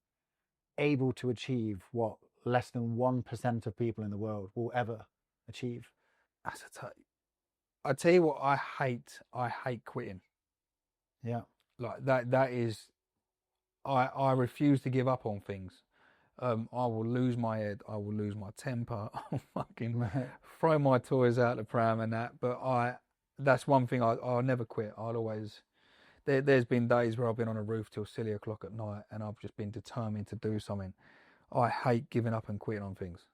S1: able to achieve what less than 1% of people in the world will ever achieve?
S2: I tell you what, I hate quitting.
S1: Yeah.
S2: Like that is, I refuse to give up on things. I will lose my head. I will lose my temper. I'll fucking throw my toys out the pram and that. But that's one thing I'll never quit. I'll always. There's been days where I've been on a roof till silly o'clock at night, and I've just been determined to do something. I hate giving up and quitting on things.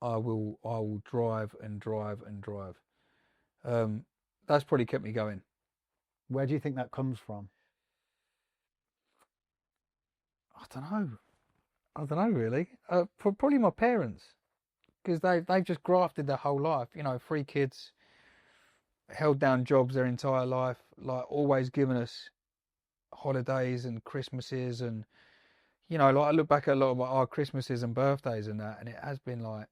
S2: I will drive and drive and drive. That's probably kept me going.
S1: Where do you think that comes from?
S2: I don't know really. Probably my parents, because they've just grafted their whole life. 3 kids, held down jobs their entire life, like always giving us holidays and Christmases, and like I look back at a lot of our Christmases and birthdays and that, and it has been like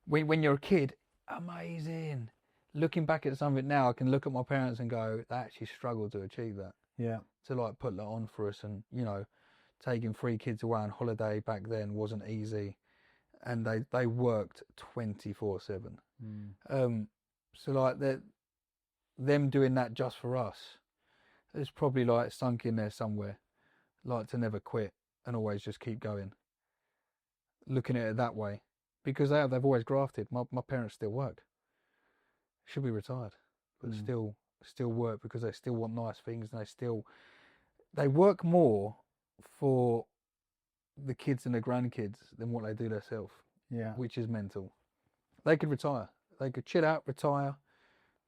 S2: when you're a kid, amazing. Looking back at something now, I can look at my parents and go, they actually struggled to achieve that.
S1: Yeah.
S2: To like put that on for us, and taking 3 kids away on holiday back then wasn't easy, and they worked 24/7. So like them doing that just for us, it's probably like sunk in there somewhere, like to never quit and always just keep going. Looking at it that way, because they've always grafted. My parents still work. Should be retired, but still work because they still want nice things, and they work more for the kids and the grandkids than what they do themselves.
S1: Yeah.
S2: Which is mental. They could retire. They could chill out, retire.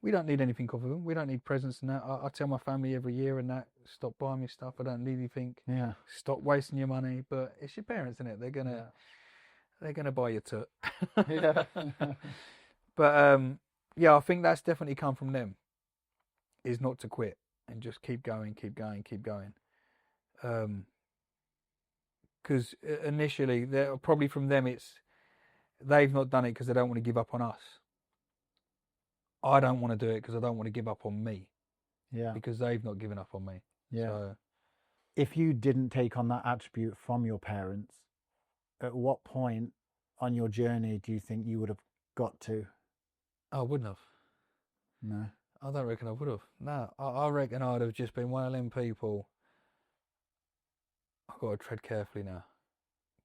S2: We don't need anything off of them. We don't need presents and that. I tell my family every year and that, stop buying me stuff. I don't need anything.
S1: Yeah.
S2: Stop wasting your money. But it's your parents, isn't it? They're gonna buy you tut.
S1: Yeah.
S2: But yeah, I think that's definitely come from them. Is not to quit and just keep going, keep going, keep going. Because initially, probably from them, they've not done it because they don't want to give up on us. I don't want to do it because I don't want to give up on me.
S1: Yeah.
S2: Because they've not given up on me.
S1: Yeah.
S2: So,
S1: if you didn't take on that attribute from your parents, at what point on your journey do you think you would have got to?
S2: I wouldn't have.
S1: No.
S2: I don't reckon I would have. No, I reckon I'd have just been one of them people. I've got to tread carefully now,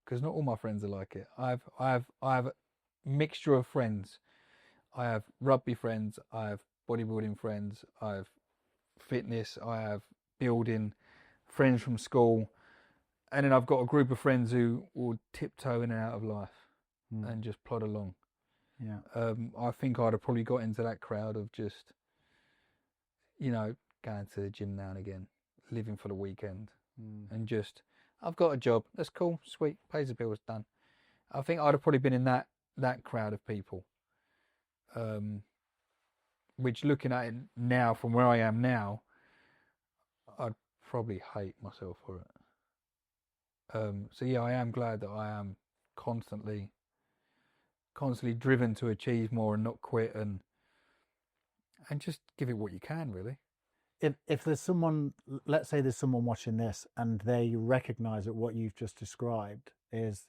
S2: because not all my friends are like it. I have a mixture of friends. I have rugby friends. I have bodybuilding friends. I have fitness. I have building friends from school, and then I've got a group of friends who will tiptoe in and out of life and just plod along.
S1: Yeah.
S2: I think I'd have probably got into that crowd of just, going to the gym now and again, living for the weekend, and just, I've got a job. That's cool, sweet, pays the bills, done. I think I'd have probably been in that crowd of people. Which, looking at it now from where I am now, I'd probably hate myself for it. So yeah, I am glad that I am constantly driven to achieve more and not quit, and just give it what you can, really.
S1: If there's someone, let's say there's someone watching this and they recognize that what you've just described is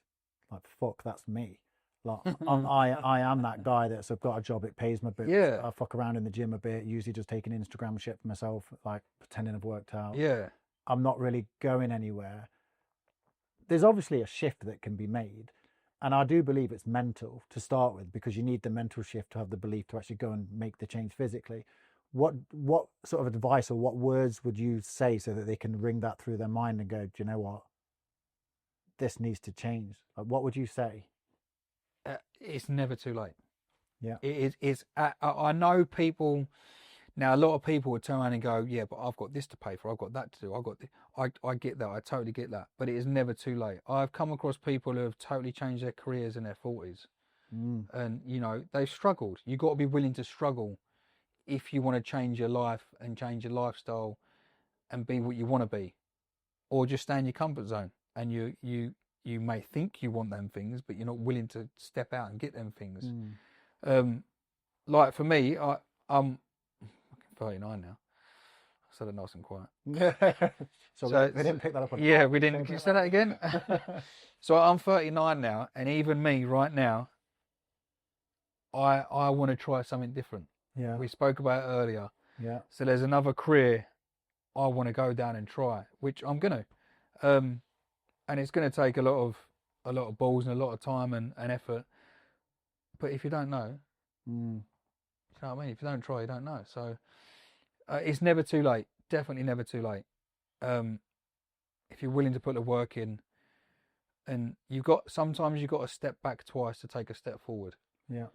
S1: like, fuck, that's me. Like, I am that guy that's, I've got a job, it pays my bills.
S2: Yeah.
S1: I fuck around in the gym a bit, usually just taking Instagram shit for myself, like pretending I've worked out.
S2: Yeah.
S1: I'm not really going anywhere. There's obviously a shift that can be made. And I do believe it's mental to start with, because you need the mental shift to have the belief to actually go and make the change physically. What sort of advice or what words would you say so that they can ring that through their mind and go, do you know what? This needs to change. Like, what would you say?
S2: It's never too late.
S1: Yeah.
S2: It's I know people now. A lot of people would turn around and go, "Yeah, but I've got this to pay for. I've got that to do. I've got this." I get that. I totally get that. But it is never too late. I've come across people who have totally changed their careers in their 40s, and they've struggled. You've got to be willing to struggle if you want to change your life and change your lifestyle and be what you want to be, or just stay in your comfort zone. And you may think you want them things, but you're not willing to step out and get them things. Like for me, I'm 39 now. I said it nice and quiet.
S1: so we didn't pick that up.
S2: Yeah, we didn't. Can you say that again? So I'm 39 now, and even me right now, I want to try something different.
S1: Yeah.
S2: We spoke about it earlier.
S1: Yeah.
S2: So there's another career I want to go down and try, which I'm gonna. And it's going to take a lot of balls and a lot of time and effort. But if you don't know, you know what I mean? If you don't try, you don't know. So It's never too late. Definitely never too late. Um, if you're willing to put the work in, and sometimes you've got to step back twice to take a step forward.
S1: Yeah.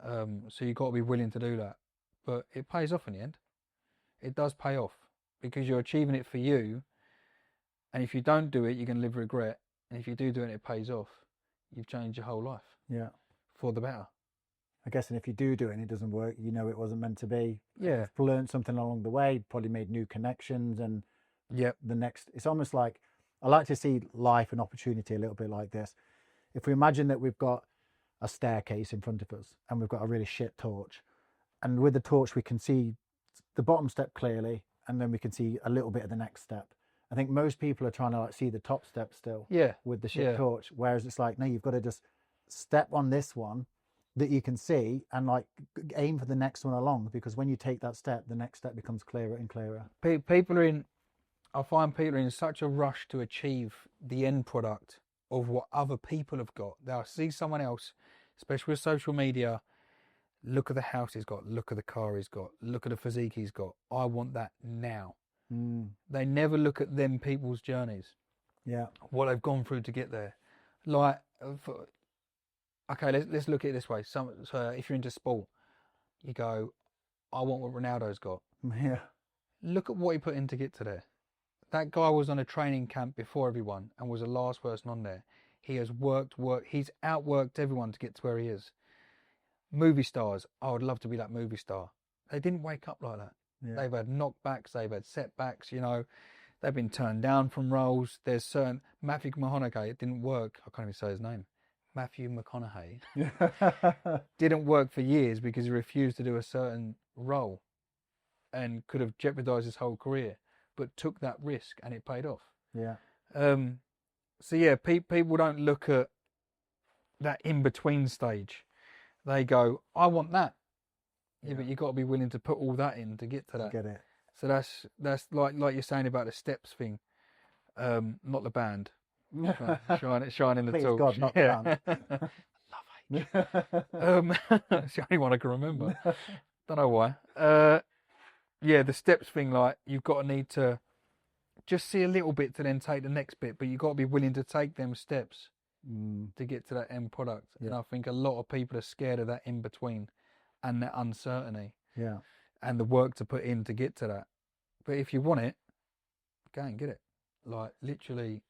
S2: So you've got to be willing to do that, but it pays off in the end. It does pay off because you're achieving it for you. And if you don't do it, you're going to live with regret. And if you do it, it pays off. You've changed your whole life.
S1: Yeah.
S2: For the better.
S1: I guess, and if you do it and it doesn't work, you know it wasn't meant to be.
S2: Yeah.
S1: You've learned something along the way, probably made new connections, and it's almost like, I like to see life and opportunity a little bit like this. If we imagine that we've got a staircase in front of us and we've got a really shit torch, and with the torch we can see the bottom step clearly, and then we can see a little bit of the next step. I think most people are trying to like see the top step still with the shit torch, whereas it's like, no, you've got to just step on this one that you can see and like aim for the next one along, because when you take that step, the next step becomes clearer and clearer.
S2: I find people are in such a rush to achieve the end product of what other people have got. They'll see someone else, especially with social media, look at the house he's got, look at the car he's got, look at the physique he's got. I want that now. They never look at them people's journeys.
S1: Yeah.
S2: What they've gone through to get there. Like, okay, let's look at it this way. So if you're into sport, you go, I want what Ronaldo's got.
S1: Yeah.
S2: Look at what he put in to get to there. That guy was on a training camp before everyone and was the last person on there. He has worked. He's outworked everyone to get to where he is. Movie stars, I would love to be that movie star. They didn't wake up like that. Yeah. They've had knockbacks, they've had setbacks, you know. They've been turned down from roles. There's certain... Matthew McConaughey, it didn't work. I can't even say his name. Matthew McConaughey. Didn't work for years because he refused to do a certain role and could have jeopardised his whole career, but took that risk and it paid off.
S1: Yeah.
S2: So yeah, people don't look at that in-between stage. They go, I want that. Yeah, but you've got to be willing to put all that in to get to that.
S1: Get it.
S2: So that's like you're saying about the steps thing. Not the band. Shining the
S1: Please
S2: torch.
S1: God, not the band.
S2: Love H. It's the only one I can remember. Don't know why. Yeah, the steps thing, like you've got to need to just see a little bit to then take the next bit, but you've got to be willing to take them steps to get to that end product. Yeah. And I think a lot of people are scared of that in between and that uncertainty.
S1: Yeah.
S2: And the work to put in to get to that. But if you want it, go and get it. Like literally,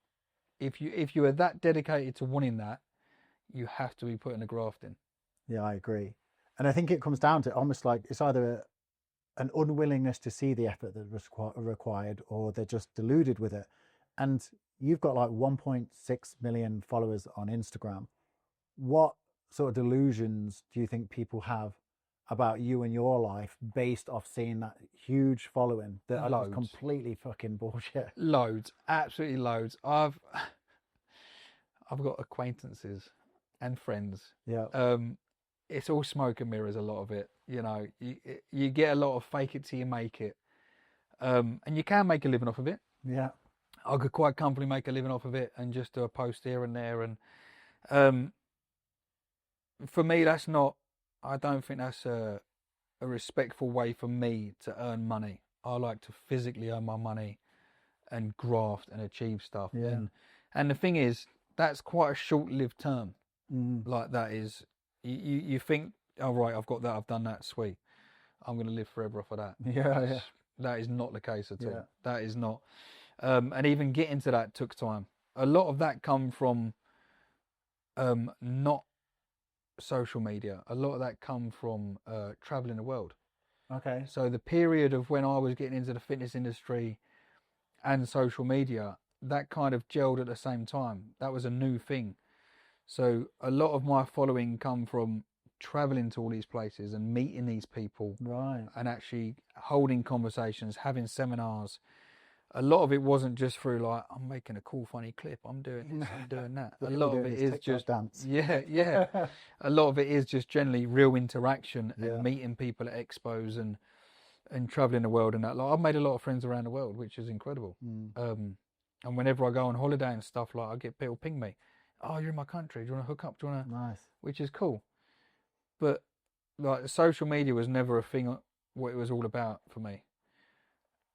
S2: if you are that dedicated to wanting that, you have to be putting the graft in.
S1: Yeah, I agree. And I think it comes down to almost like it's either an unwillingness to see the effort that was required, or they're just deluded with it. And you've got like 1.6 million followers on Instagram. What sort of delusions do you think people have about you and your life based off seeing that huge following that are just completely fucking bullshit?
S2: Loads, absolutely loads. I've got acquaintances and friends.
S1: Yeah.
S2: It's all smoke and mirrors, a lot of it. You know, you get a lot of fake it till you make it. And you can make a living off of it.
S1: Yeah.
S2: I could quite comfortably make a living off of it and just do a post here and there. And for me, I don't think that's a respectful way for me to earn money. I like to physically earn my money and graft and achieve stuff.
S1: Yeah.
S2: And the thing is, that's quite a short-lived term. Like that is, you think, oh right, I've got that, I've done that, sweet. I'm going to live forever off of that.
S1: Yeah.
S2: That is not the case at all.
S1: Yeah.
S2: That is not. And even getting to that took time. A lot of that come from not social media. A lot of that come from traveling the world.
S1: Okay.
S2: So the period of when I was getting into the fitness industry and social media, that kind of gelled at the same time. That was a new thing. So a lot of my following come from traveling to all these places and meeting these people.
S1: Right.
S2: And actually holding conversations, having seminars. A lot of it wasn't just through like, I'm making a cool, funny clip, I'm doing this, I'm doing that. A lot of it is just
S1: dance.
S2: Yeah. A lot of it is just generally real interaction and meeting people at expos and traveling the world and that. Like, I've made a lot of friends around the world, which is incredible. And whenever I go on holiday and stuff, like I get people ping me, oh, you're in my country, do you want to hook up? Do you want to?
S1: Nice.
S2: Which is cool. But like social media was never a thing what it was all about for me.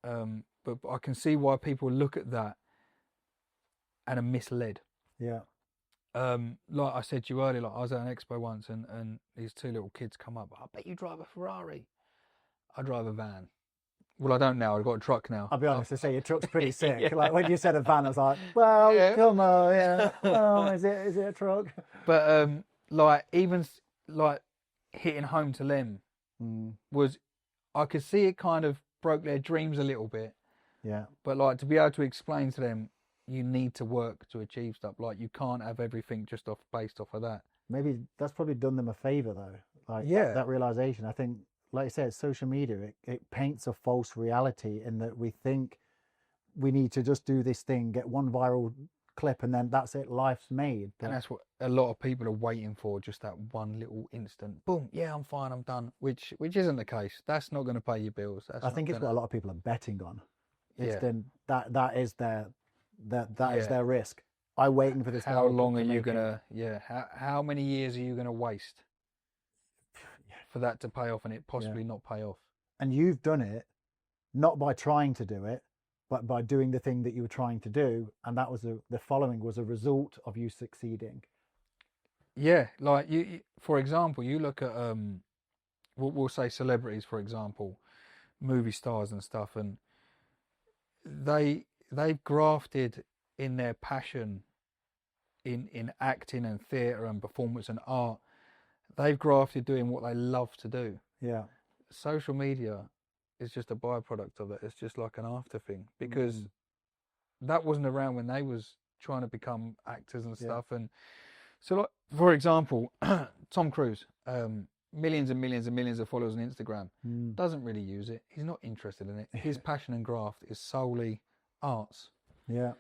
S2: But I can see why people look at that and are misled.
S1: Yeah.
S2: Like I said to you earlier, like I was at an expo once, and these two little kids come up. I bet you drive a Ferrari. I drive a van. Well, I don't now. I've got a truck now.
S1: I'll be honest, to say your truck's pretty sick.
S2: Yeah.
S1: Like when you said a van, I was like, well,
S2: Yeah.
S1: come on, yeah. Oh, is it a truck?
S2: But like even like hitting home to them was, I could see it kind of broke their dreams a little bit.
S1: Yeah.
S2: But like to be able to explain to them, you need to work to achieve stuff. Like you can't have everything just based off of that.
S1: Maybe that's probably done them a favor though. Like
S2: Yeah.
S1: that realization. I think, like I said, social media, it paints a false reality in that we think we need to just do this thing, get one viral clip, and then that's it, life's made. But
S2: And that's what a lot of people are waiting for, just that one little instant. Boom, yeah, I'm fine, I'm done. Which isn't the case. That's not going to pay your bills. That's
S1: I think it's what a lot of people are betting on. It's
S2: Yeah.
S1: then that is their is
S2: Yeah.
S1: their risk. I'm waiting for this.
S2: How
S1: viral
S2: long
S1: clip
S2: are
S1: to
S2: you
S1: make it.
S2: gonna? Yeah. How many years are you gonna waste for that to pay off and it possibly not pay off?
S1: And you've done it not by trying to do it, but by doing the thing that you were trying to do, and that was the following was a result of you succeeding.
S2: Yeah, like you for example, you look at we'll say celebrities, for example, movie stars and stuff, and they've grafted in their passion in acting and theatre and performance and art. They've grafted doing what they love to do.
S1: Yeah.
S2: Social media is just a byproduct of it. It's just like an after thing, because that wasn't around when they was trying to become actors and stuff. And so, like, for example, Tom Cruise, millions and millions and millions of followers on Instagram, doesn't really use it. He's not interested in it. His passion and graft is solely arts.
S1: Yeah.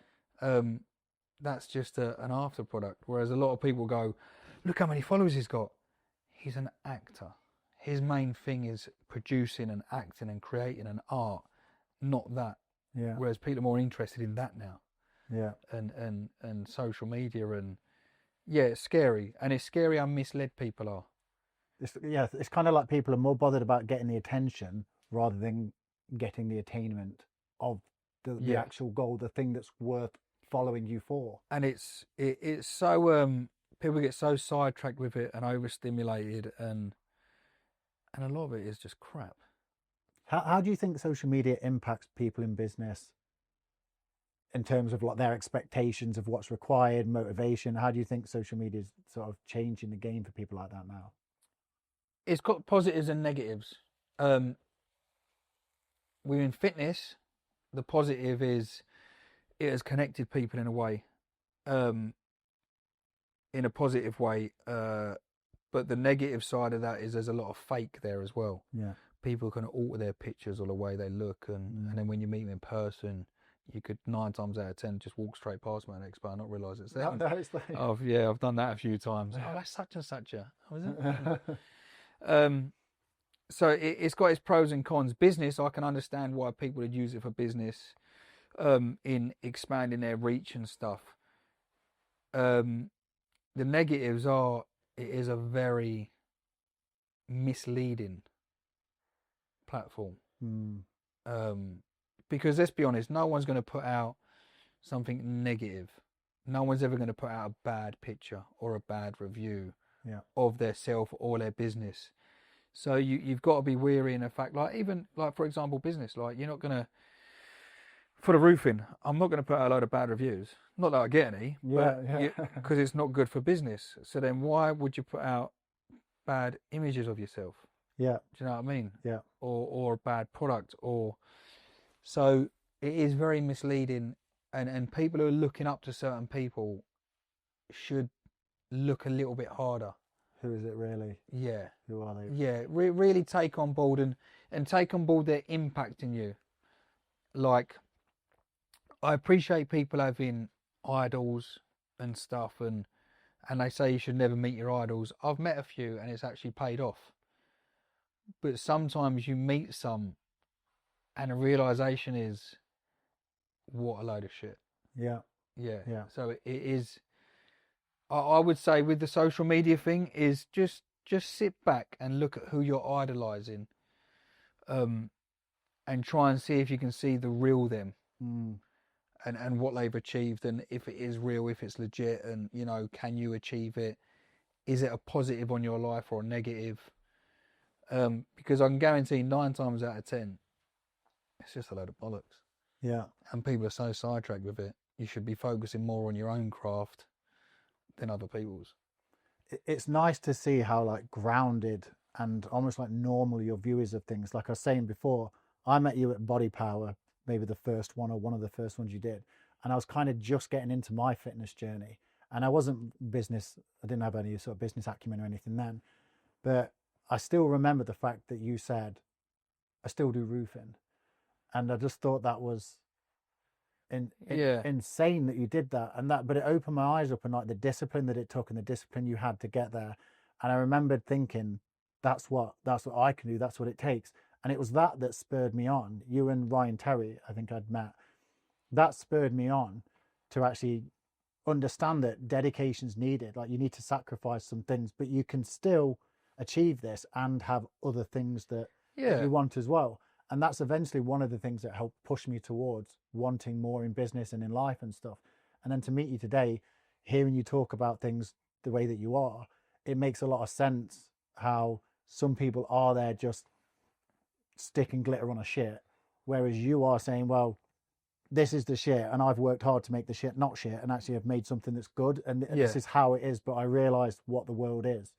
S2: That's just an after product. Whereas a lot of people go, look how many followers he's got. He's an actor. His main thing is producing and acting and creating an art, not that.
S1: Yeah.
S2: Whereas people are more interested in that now.
S1: Yeah.
S2: And social media, and yeah, it's scary. And it's scary how misled people are.
S1: It's kind of like people are more bothered about getting the attention rather than getting the attainment of the actual goal, the thing that's worth following you for.
S2: And it's so people get so sidetracked with it and overstimulated, and a lot of it is just crap.
S1: How do you think social media impacts people in business in terms of like their expectations of what's required, motivation? How do you think social media is sort of changing the game for people like that now?
S2: It's got positives and negatives. Within fitness, the positive is it has connected people in a way, in a positive way. But the negative side of that is there's a lot of fake there as well.
S1: Yeah.
S2: People can alter their pictures or the way they look, and then when you meet them in person, you could 9 times out of 10 just walk straight past them at an expo and not realise it's them. I've done that a few times. Oh, that's such and such a. Oh, is it? So it's got its pros and cons. Business, I can understand why people would use it for business, in expanding their reach and stuff. The negatives are it is a very misleading platform. Because let's be honest, no one's going to put out something negative. No one's ever going to put out a bad picture or a bad review of their self or their business. So you've got to be wary in the fact, like even like for example, business, like you're not going to, for the roofing, I'm not going to put out a load of bad reviews. Not that I get any, because it's not good for business. So then why would you put out bad images of yourself?
S1: Yeah.
S2: Do you know what I mean?
S1: Yeah.
S2: Or a bad product, so it is very misleading, and people who are looking up to certain people should look a little bit harder.
S1: Who is it really?
S2: Yeah.
S1: Who are they?
S2: Yeah, really take on board and take on board their impact in you. Like, I appreciate people having idols and stuff, and they say you should never meet your idols. I've met a few and it's actually paid off. But sometimes you meet some and the realization is, what a load of shit.
S1: Yeah.
S2: So it is, I would say with the social media thing is just sit back and look at who you're idolizing, and try and see if you can see the real them
S1: Mm.
S2: and what they've achieved, and if it is real, if it's legit, and can you achieve it? Is it a positive on your life or a negative? Because I can guarantee 9 times out of 10, it's just a load of bollocks.
S1: Yeah.
S2: And people are so sidetracked with it. You should be focusing more on your own craft than other people's.
S1: It's nice to see how like grounded and almost like normal your view is of things. Like I was saying before, I met you at Body Power, maybe the first one or one of the first ones you did, and I was kind of just getting into my fitness journey, and I didn't have any sort of business acumen or anything then, but I still remember the fact that you said, I still do roofing, and I just thought that was insane that you did that, but it opened my eyes up, and like the discipline that it took and the discipline you had to get there. And I remembered thinking, that's what I can do, that's what it takes. And it was that spurred me on. You and Ryan Terry, I think I'd met, that spurred me on to actually understand that dedication's needed. Like, you need to sacrifice some things, but you can still achieve this and have other things that you want as well. And that's eventually one of the things that helped push me towards wanting more in business and in life and stuff. And then to meet you today, hearing you talk about things the way that you are, it makes a lot of sense how some people are there just sticking glitter on a shit, whereas you are saying, well, this is the shit, and I've worked hard to make the shit not shit, and actually have made something that's good, and this is how it is. But I realised what the world is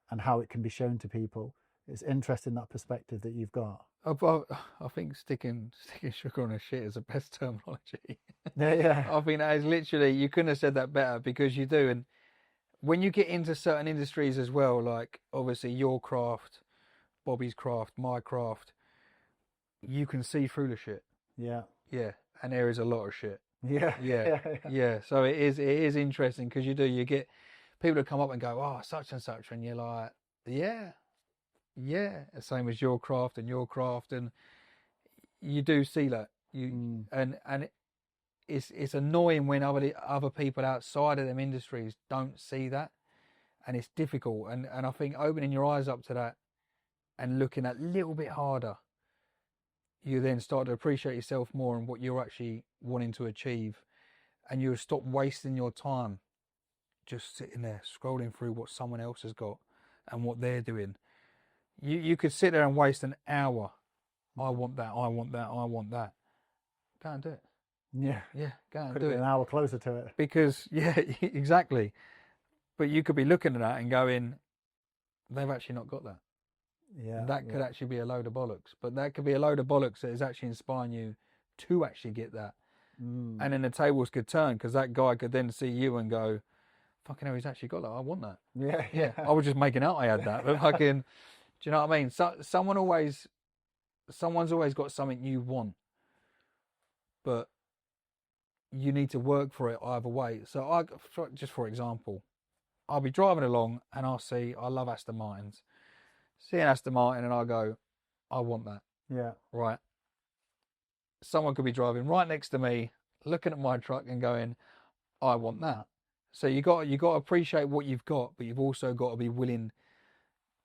S1: and how it can be shown to people. It's interesting, that perspective that you've got.
S2: I think sticking sugar on a shit is the best terminology.
S1: Yeah.
S2: I think that is literally, you couldn't have said that better, because you do. And when you get into certain industries as well, like obviously your craft, Bobby's craft, my craft, you can see through the shit.
S1: Yeah.
S2: Yeah. And there is a lot of shit.
S1: Yeah.
S2: Yeah. So it is interesting, because you get people that come up and go, oh, such and such, and you're like, yeah, same as your craft, and you do see that. And it's annoying when other people outside of them industries don't see that, and it's difficult. And I think opening your eyes up to that and looking a little bit harder, you then start to appreciate yourself more and what you're actually wanting to achieve, and you stop wasting your time just sitting there scrolling through what someone else has got and what they're doing. You could sit there and waste an hour. I want that, I want that, I want that. Go and do it.
S1: Yeah.
S2: Go and
S1: Could
S2: do
S1: have been
S2: it.
S1: an hour closer to it.
S2: Because, exactly. But you could be looking at that and going, they've actually not got that.
S1: Yeah.
S2: That could actually be a load of bollocks. But that could be a load of bollocks that is actually inspiring you to actually get that. And then the tables could turn, because that guy could then see you and go, fucking hell, he's actually got that. I want that.
S1: Yeah.
S2: I was just making out I had that. But fucking, do you know what I mean? Someone's always got something you want, but you need to work for it either way. So just for example, I'll be driving along and I love Aston Martins. See an Aston Martin and I go, I want that.
S1: Yeah.
S2: Right. Someone could be driving right next to me, looking at my truck and going, I want that. So you got to appreciate what you've got, but you've also got to be willing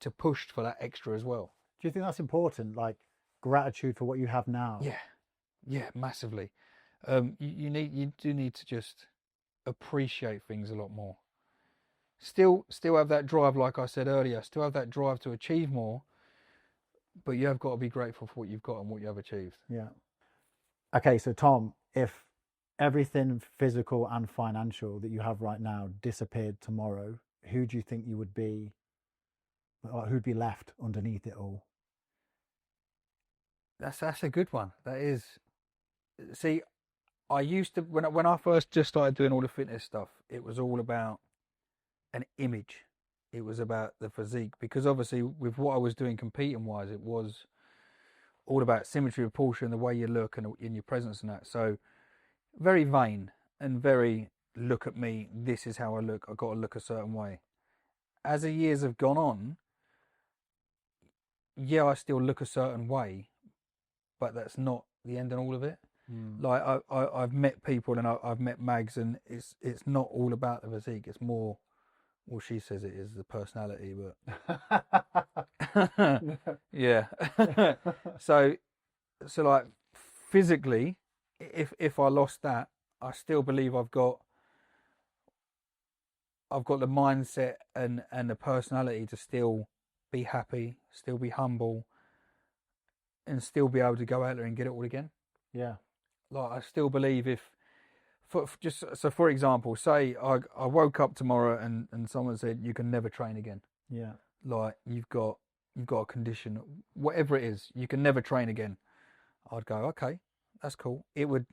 S2: to push for that extra as well.
S1: Do you think that's important? Like, gratitude for what you have now?
S2: Yeah, massively. You do need to just appreciate things a lot more. Still have that drive, like I said earlier. Still have that drive to achieve more, but you have got to be grateful for what you've got and what you have achieved.
S1: Yeah. Okay, so Tom, if everything physical and financial that you have right now disappeared tomorrow, who do you think you would be? Or who'd be left underneath it all?
S2: That's a good one. That is. See, I used to when I first just started doing all the fitness stuff, it was all about an image. It was about the physique, because obviously with what I was doing competing wise, it was all about symmetry, proportion, the way you look, and in your presence and that. So very vain and very, look at me, this is how I look, I've got to look a certain way. As the years have gone on, I still look a certain way, but that's not the end and all of it. Like I've met people and I've met mags, and it's not all about the physique. It's more, well, she says it is the personality, but yeah. So So like physically, if I lost that, I still believe I've got the mindset and the personality to still be happy, still be humble, and still be able to go out there and get it all again.
S1: Yeah.
S2: Like I still believe if just so for example, say I woke up tomorrow and someone said you can never train again.
S1: Yeah.
S2: Like you've got a condition, whatever it is, you can never train again. I'd go, okay, that's cool. It would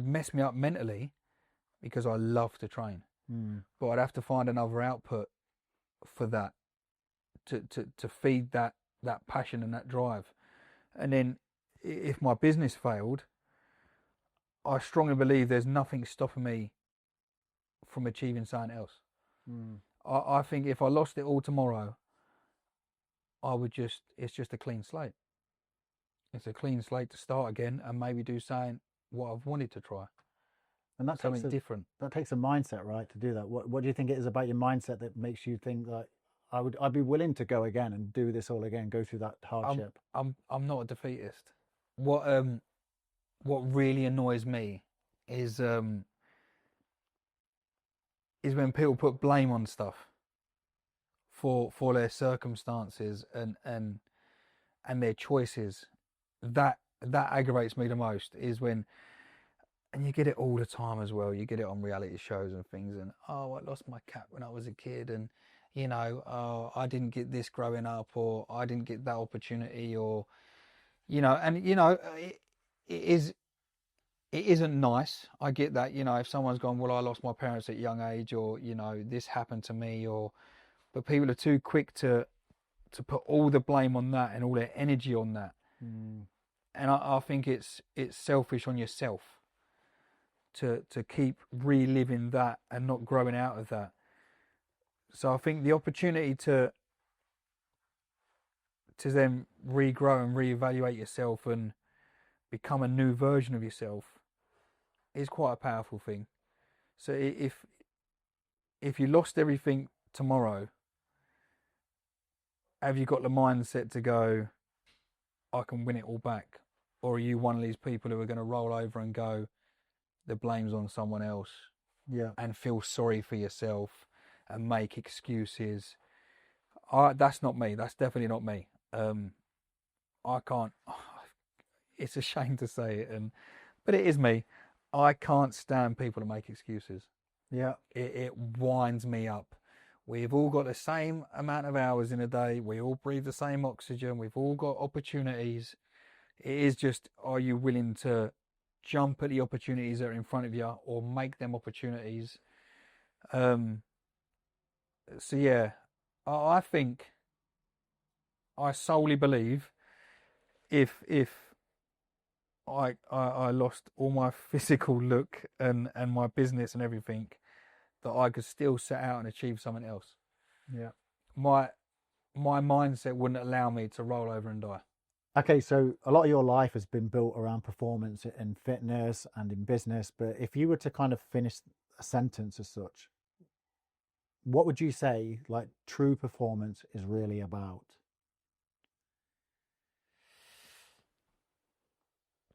S2: mess me up mentally because I love to train,
S1: Mm.
S2: but I'd have to find another output for that to feed that passion and that drive. And then if my business failed, I strongly believe there's nothing stopping me from achieving something else.
S1: Mm.
S2: I think if I lost it all tomorrow, it's just a clean slate. It's a clean slate to start again and maybe do something what I've wanted to try,
S1: And
S2: something different.
S1: that takes a mindset, right, to do that. What do you think it is about your mindset that makes you think that I'd be willing to go again and do this all again, go through that
S2: I'm
S1: hardship?
S2: I'm not a defeatist. What um what really annoys me is um is when people put blame on stuff for their circumstances and their choices. That aggravates me the most is when, and you get it all the time as well. You get it on reality shows and things, and oh, I lost my cat when I was a kid, and oh, I didn't get this growing up, or I didn't get that opportunity, or and it is it isn't nice. I get that, if someone's gone, well, I lost my parents at a young age, or this happened to me, or but people are too quick to put all the blame on that and all their energy on that,
S1: Mm.
S2: and I think it's selfish on yourself to keep reliving that and not growing out of that. So I think the opportunity to then regrow and reevaluate yourself and become a new version of yourself is quite a powerful thing. So if you lost everything tomorrow, have you got the mindset to go, I can win it all back? Or are you one of these people who are going to roll over and go, the blame's on someone else,
S1: Yeah.
S2: and feel sorry for yourself and make excuses? That's not me. That's definitely not me. I can't. It's a shame to say it, but it is me. I can't stand people to make excuses.
S1: Yeah.
S2: It winds me up. We've all got the same amount of hours in a day. We all breathe the same oxygen. We've all got opportunities. It is just, are you willing to jump at the opportunities that are in front of you or make them opportunities? So yeah, I think, I solely believe if I lost all my physical look and my business and everything, that I could still set out and achieve something else.
S1: Yeah.
S2: My my mindset wouldn't allow me to roll over and die.
S1: Okay, so a lot of your life has been built around performance in fitness and in business, but if you were to kind of finish a sentence as such, what would you say like true performance is really about?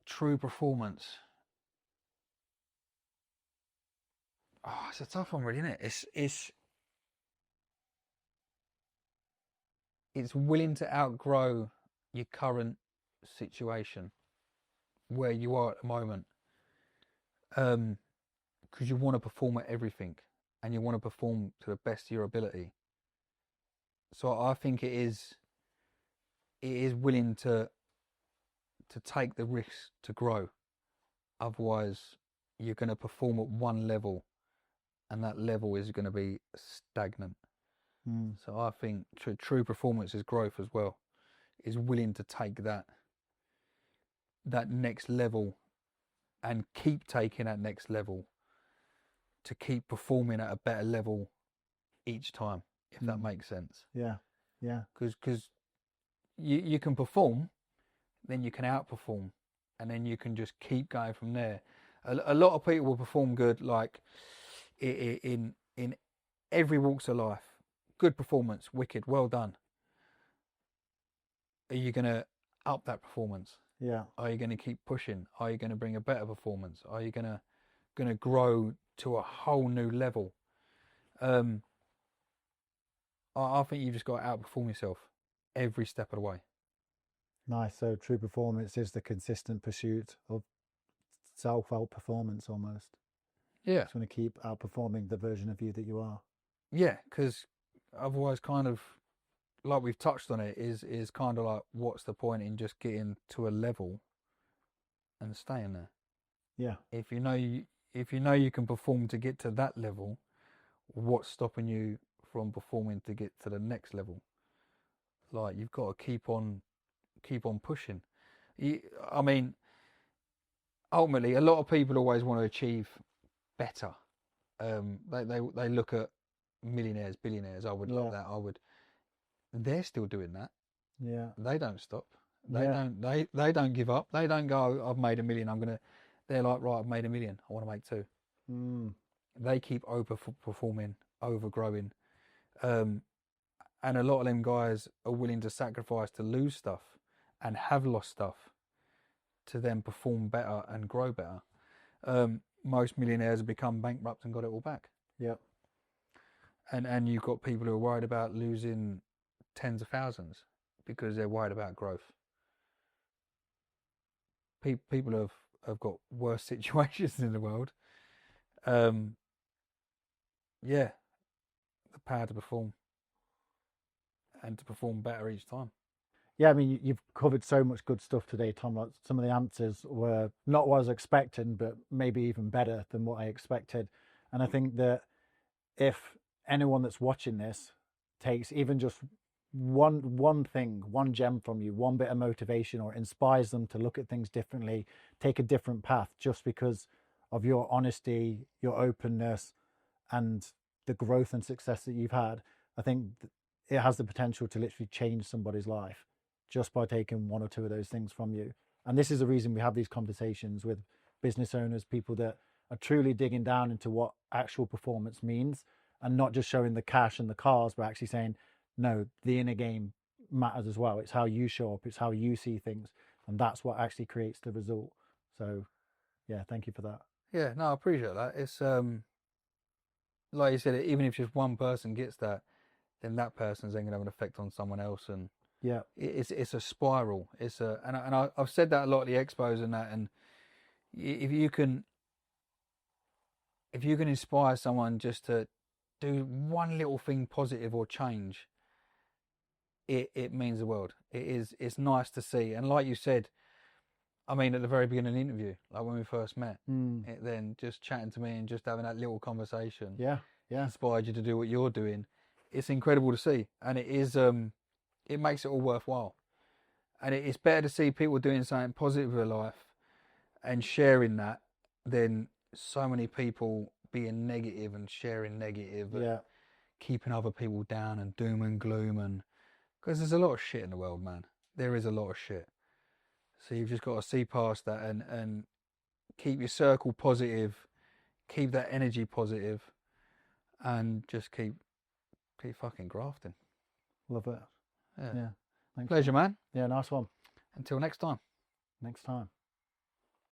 S2: True performance. Oh, it's a tough one, really, isn't it? It's willing to outgrow your current situation where you are at the moment, because you want to perform at everything and you want to perform to the best of your ability. So I think it is willing to take the risk to grow. Otherwise, you're going to perform at one level, and that level is going to be stagnant.
S1: Mm.
S2: So I think true performance is growth as well. Is willing to take that next level and keep taking that next level to keep performing at a better level each time, if that
S1: Mm.
S2: makes sense.
S1: Yeah. Yeah.
S2: Because you can perform, then you can outperform, and then you can just keep going from there. A lot of people will perform good, like in every walks of life. Good performance, wicked, well done. Are you gonna up that performance?
S1: Yeah.
S2: Are you going to keep pushing? Are you going to bring a better performance? Are you going to grow to a whole new level? I think you've just got to outperform yourself every step of the way.
S1: Nice. So true performance is the consistent pursuit of self-help performance almost.
S2: Yeah.
S1: Just want to keep outperforming the version of you that you are.
S2: Yeah, because otherwise, kind of like we've touched on it, is kind of like, what's the point in just getting to a level and staying there?
S1: Yeah.
S2: If you know you can perform to get to that level, what's stopping you from performing to get to the next level? Like, you've got to keep on pushing. I mean, ultimately, a lot of people always want to achieve better. They look at millionaires, billionaires. I would love that. I would. They're still doing that.
S1: Yeah.
S2: They don't stop. They
S1: Yeah.
S2: don't. They don't give up. They don't go, I've made $1 million. They're like, right, I've made $1 million. I want to make 2. They keep over performing, over growing, and a lot of them guys are willing to sacrifice to lose stuff, and have lost stuff, to then perform better and grow better. Most millionaires have become bankrupt and got it all back.
S1: Yeah.
S2: And you've got people who are worried about losing tens of thousands because they're worried about growth. People have got worse situations in the world. Yeah, the power to perform and to perform better each time.
S1: Yeah, I mean, you've covered so much good stuff today, Tom. Like, some of the answers were not what I was expecting, but maybe even better than what I expected. And I think that if anyone that's watching this takes even just one thing, one gem from you, one bit of motivation, or inspires them to look at things differently, take a different path, just because of your honesty, your openness, and the growth and success that you've had, I think it has the potential to literally change somebody's life just by taking one or two of those things from you. And this is the reason we have these conversations with business owners, people that are truly digging down into what actual performance means, and not just showing the cash and the cars, but actually saying, no, the inner game matters as well. It's how you show up, it's how you see things, and that's what actually creates the result. So yeah, thank you for that.
S2: Yeah, no, I appreciate that. It's like you said, even if just one person gets that, then that person's then going to have an effect on someone else, and
S1: Yeah.
S2: it's a spiral. I've said that a lot at the expos and that, and if you can inspire someone just to do one little thing positive or change, it means the world. It's nice to see. And like you said, I mean, at the very beginning of the interview, like when we first met, then just chatting to me and just having that little conversation,
S1: Yeah.
S2: inspired you to do what you're doing. It's incredible to see, and it makes it all worthwhile. And it's better to see people doing something positive with their life and sharing that than so many people being negative and sharing negative, and keeping other people down and doom and gloom. And because there's a lot of shit in the world, man. There is a lot of shit. So you've just got to see past that and keep your circle positive, keep that energy positive, and just keep fucking grafting.
S1: Love it. Yeah. Thanks,
S2: Pleasure, man.
S1: Yeah, nice one.
S2: Until next time.
S1: Next time.